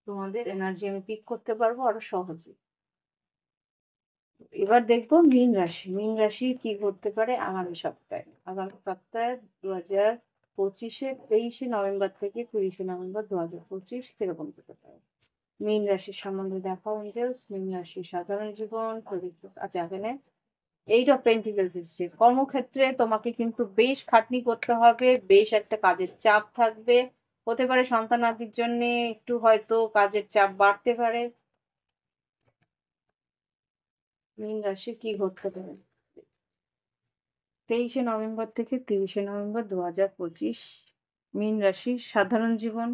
তোমাদের এনার্জি আমি পিক করতে পারবো আরো সহজে। এবার দেখবো মীন রাশি, মীন রাশি কি করতে পারে আগামী সপ্তাহে। আগামী সপ্তাহে 2025-এ 23শে নভেম্বর থেকে 30শে নভেম্বর 2025 কিরকম যেতে পারে। মীন রাশির সম্বন্ধে দেখো এঞ্জেলস। মীন রাশির সাধারণ জীবন, আচ্ছা এখানে এইট অফ পেন্টিকেলস এসছে। কর্মক্ষেত্রে তোমাকে কিন্তু বেশ খাটনি করতে হবে, বেশ একটা কাজের চাপ থাকবে, হতে পারে সন্তানাদির জন্য একটু হয়তো কাজের চাপ বাড়তে পারে। মীন রাশি কি ঘটতে পারে 23শে নভেম্বর থেকে 30শে নভেম্বর 2025। মীন রাশি সাধারণ জীবন,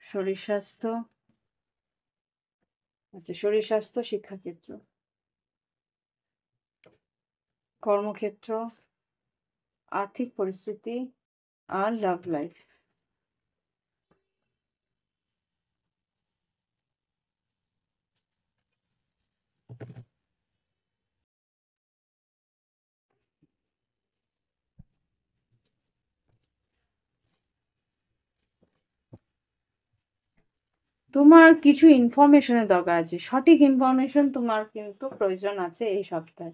শরীর স্বাস্থ্য, আচ্ছা শরীর স্বাস্থ্য, শিক্ষাক্ষেত্র, কর্মক্ষেত্র, আর্থিক পরিস্থিতি আর লাভ লাইফ। তোমার কিছু ইনফরমেশনের দরকার আছে, সঠিক ইনফরমেশন তোমার কিন্তু প্রয়োজন আছে এই সপ্তাহে,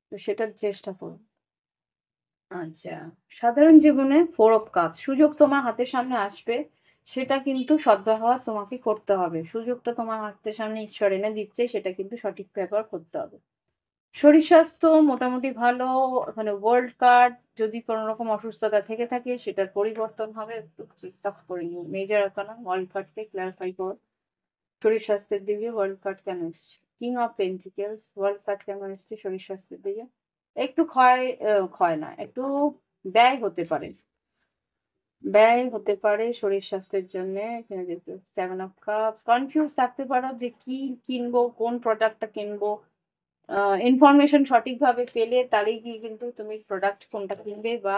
তো সেটার চেষ্টা করো। আচ্ছা, সাধারণ জীবনে ফোর অফ কাপ, সুযোগ তোমার হাতের সামনে আসবে, সেটা কিন্তু সদ্ব্যবহার তোমাকে করতে হবে। সুযোগটা তোমার হাতের সামনে ঈশ্বর এনে দিচ্ছে, সেটা কিন্তু সঠিক ব্যবহার করতে হবে। শরীর স্বাস্থ্য মোটামুটি ভালো। এখানে ওয়ার্ল্ড কার্ড, যদি কোনো রকম অসুস্থতা থেকে থাকে সেটার পরিবর্তন হবে, একটু চেকটা করে নিও। মেজর আকানা ওয়ার্ল্ড কার্ডকে ক্লারিফাই কর। শরীর স্বাস্থ্যের দিকে ওয়ার্ল্ড কার্ড কেন এসছে? King of pentacles, world card কেমন এসছে শরীর স্বাস্থ্যের দিকে? একটু ক্ষয় না, একটু ব্যয় হতে পারে, ব্যয় হতে পারে শরীর স্বাস্থ্যের জন্য। এখানে দেখতে সেভেন অফ কাপস, কনফিউজ থাকতে পারো যে কি কিনবো, কোন প্রোডাক্টটা কিনবো। ইনফরমেশন সঠিকভাবে পেলে তাহলেই কি কিন্তু তুমি প্রোডাক্ট কোনটা কিনবে বা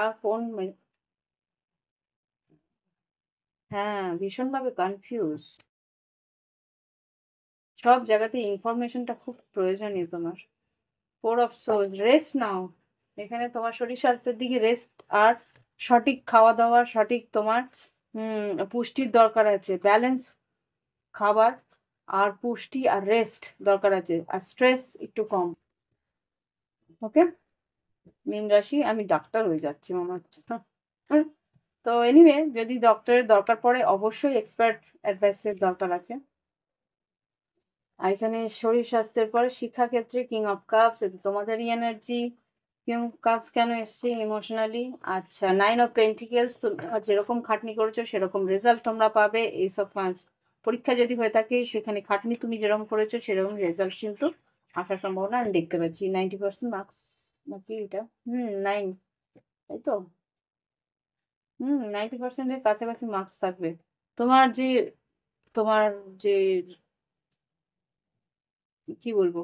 হ্যাঁ, ভীষণভাবে কনফিউজ। সব জায়গাতে ইনফরমেশনটা খুব প্রয়োজনীয় তোমার। ফোর অফ সোল, রেস্ট নাও। এখানে তোমার শরীর স্বাস্থ্যের দিকে রেস্ট আর সঠিক খাওয়া দাওয়া, সঠিক তোমার পুষ্টির দরকার আছে, ব্যালেন্স খাবার আর পুষ্টি আর রেস্ট দরকার আছে, আর স্ট্রেস একটু কম। ওকে, মীন রাশি, আমি ডাক্তার হয়ে যাচ্ছি মনে হচ্ছে। তো এনিওয়ে, যদি ডক্টরের দরকার পড়ে অবশ্যই এক্সপার্ট অ্যাডভাইসের দরকার আছে। আর এখানে শরীর স্বাস্থ্যের পরে শিক্ষাক্ষেত্রে কিং অফ কাপস, তোমাদেরই এনার্জি। কিং অফ কাপস কেন এসছে? ইমোশনালি। আচ্ছা, নাইন অফ পেন্টিকেলস, যেরকম খাটনি করেছো সেরকম রেজাল্ট তোমরা পাবে। এইসব পরীক্ষা যদি হয়ে থাকে সেখানে খাটনি তুমি যেরকম করেছো সেরকম রেজাল্ট কিন্তু আসার সম্ভাবনা আমি দেখতে পাচ্ছি। 90% মার্কস নাকি এটা? নাইন, তাই তো? 90%-এর কাছাকাছি মার্কস থাকবে। তোমার যে তোমার যে কি বলবো,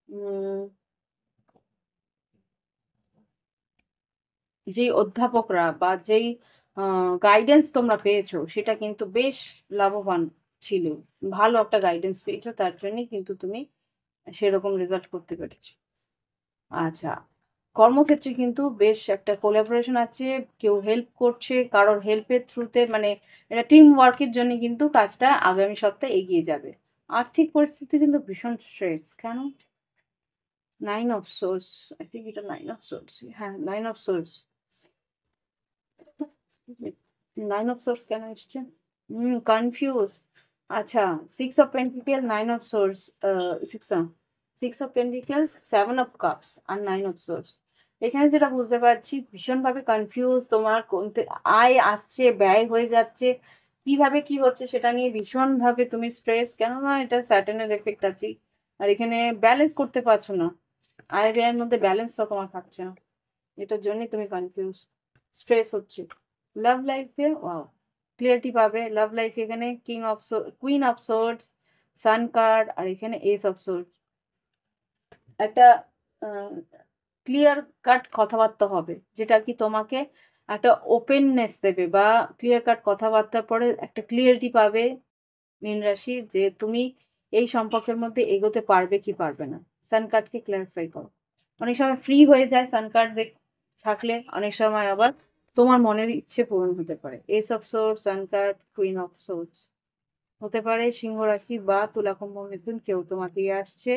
উম যেই অধ্যাপকরা বা যেই গাইডেন্স তোমরা পেয়েছো সেটা কিন্তু বেশ লাভবান ছিল। ভালো একটা গাইডেন্স পেয়েছো, তার জন্যই কিন্তু তুমি সেরকম রেজাল্ট করতে পেরেছো। আচ্ছা, কর্মক্ষেত্রে কিন্তু বেশ একটা কোলাবোরেশন আছে, কেউ হেল্প করছে, কারোর হেল্পের থ্রুতে, মানে এটা টিম ওয়ার্কের জন্য কিন্তু কাজটা আগামী সপ্তাহে এগিয়ে যাবে। আর্থিক পরিস্থিতি কিন্তু ভীষণ স্ট্রেস। কেন? Nine of swords, I think এটা নাইন অফ সোর্স, হ্যাঁ nine of swords. Nine of swords কেন এসছে? কনফিউজ। আচ্ছা, six of pentacle, nine of swords, six of pentacles, seven of cups আর নাইন অফ সোর্স। এখানে যেটা বুঝতে পারছি, ভীষণভাবে কনফিউজ, তোমার আয় আসছে ব্যয় হয়ে যাচ্ছে, কিভাবে কি হচ্ছে সেটা নিয়ে ভীষণভাবে তুমি স্ট্রেস, কেননা এটা স্যাটার্নের এফেক্ট আছে। আর এখানে ব্যালেন্স করতে পারছো না, আয় ব্যয়ের মধ্যে ব্যালেন্সটা তোমার থাকছে না, এটার জন্যই তুমি কনফিউজ, স্ট্রেস হচ্ছে। লাভ লাইফে ওয়াও, ক্লিয়ারিটি পাবে লাভ লাইফ। এখানে queen of swords, sun card, আর এখানে এস অফ সোর্ডস। একটা ক্লিয়ার কাট কথাবার্তা হবে, যেটা কি তোমাকে একটা ওপেননেস দেবে, বা ক্লিয়ার কাট কথাবার্তার পরে একটা ক্লিয়ারিটি পাবে মীন রাশি, যে তুমি এই সম্পর্কের মধ্যে এগোতে পারবে কি পারবে না। সান কার্ডকে ক্লারিফাই করো। অনেক সময় ফ্রি হয়ে যায় সান কার্ড থাকলে, অনেক সময় আবার তোমার মনের ইচ্ছে পূরণ হতে পারে। S of source, sun card, queen of swords. হতে পারে সিংহ রাশি বা তুলা কুম্ভ মিথুন কেউ তোমাকে আসছে,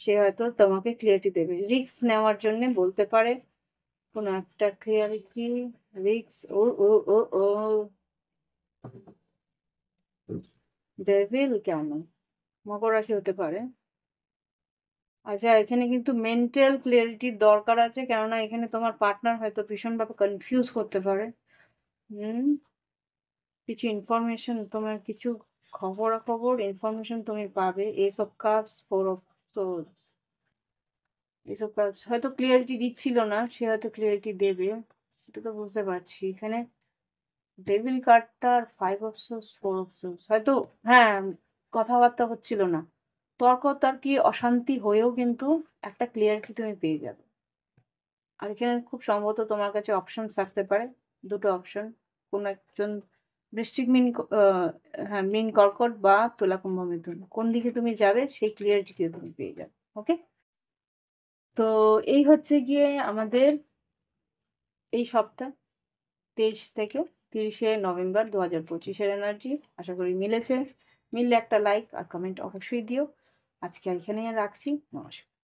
সে হয়তো তোমাকে ক্লিয়ারিটি দেবে, রিস্ক নেওয়ার জন্য বলতে পারে কোনো একটা ক্লিয়ারিটি। রিস্ক, ও ও ও ও ডেভিল কেন? মকর রাশি হতে পারে। আচ্ছা, এখানে কিন্তু মেন্টাল ক্লিয়ারিটির দরকার আছে, কেননা এখানে তোমার পার্টনার হয়তো ভীষণভাবে কনফিউজ করতে পারে। হুম, কিছু ইনফরমেশন, তোমার কিছু খবরাখবর ইনফরমেশন তুমি পাবে। S of cups, four of source, এসব কাজ হয়তো ক্লিয়ারিটি দিচ্ছিল না, সে হয়তো ক্লিয়ারিটি দেবে, সেটা তো বুঝতে পারছি। এখানে ডেভিল কার্ডটার five of swords, four of swords, হয়তো হ্যাঁ কথাবার্তা হচ্ছিল না, তর্কি অশান্তি হয়েও কিন্তু একটা ক্লিয়ারিটি তুমি পেয়ে যাবে। আর এখানে খুব সম্ভবত তোমার কাছে অপশন থাকতে পারে, দুটো অপশন, কোন একজন বৃশ্চিক মিন হ্যাঁ মিন কর্কট বা তুলা কুম্ভ মিথুন, কোন দিকে তুমি যাবে সেই ক্লিয়ারিটি তুমি পেয়ে যাবে। ওকে, তো এই হচ্ছে গিয়ে আমাদের এই সপ্তাহ 23 থেকে 30 নভেম্বর 2025-এর এনার্জি। আশা করি মিলেছে। মিললে একটা লাইক আর কমেন্ট অবশ্যই দিও। আজকে এখানেই রাখছি। নমস্কার।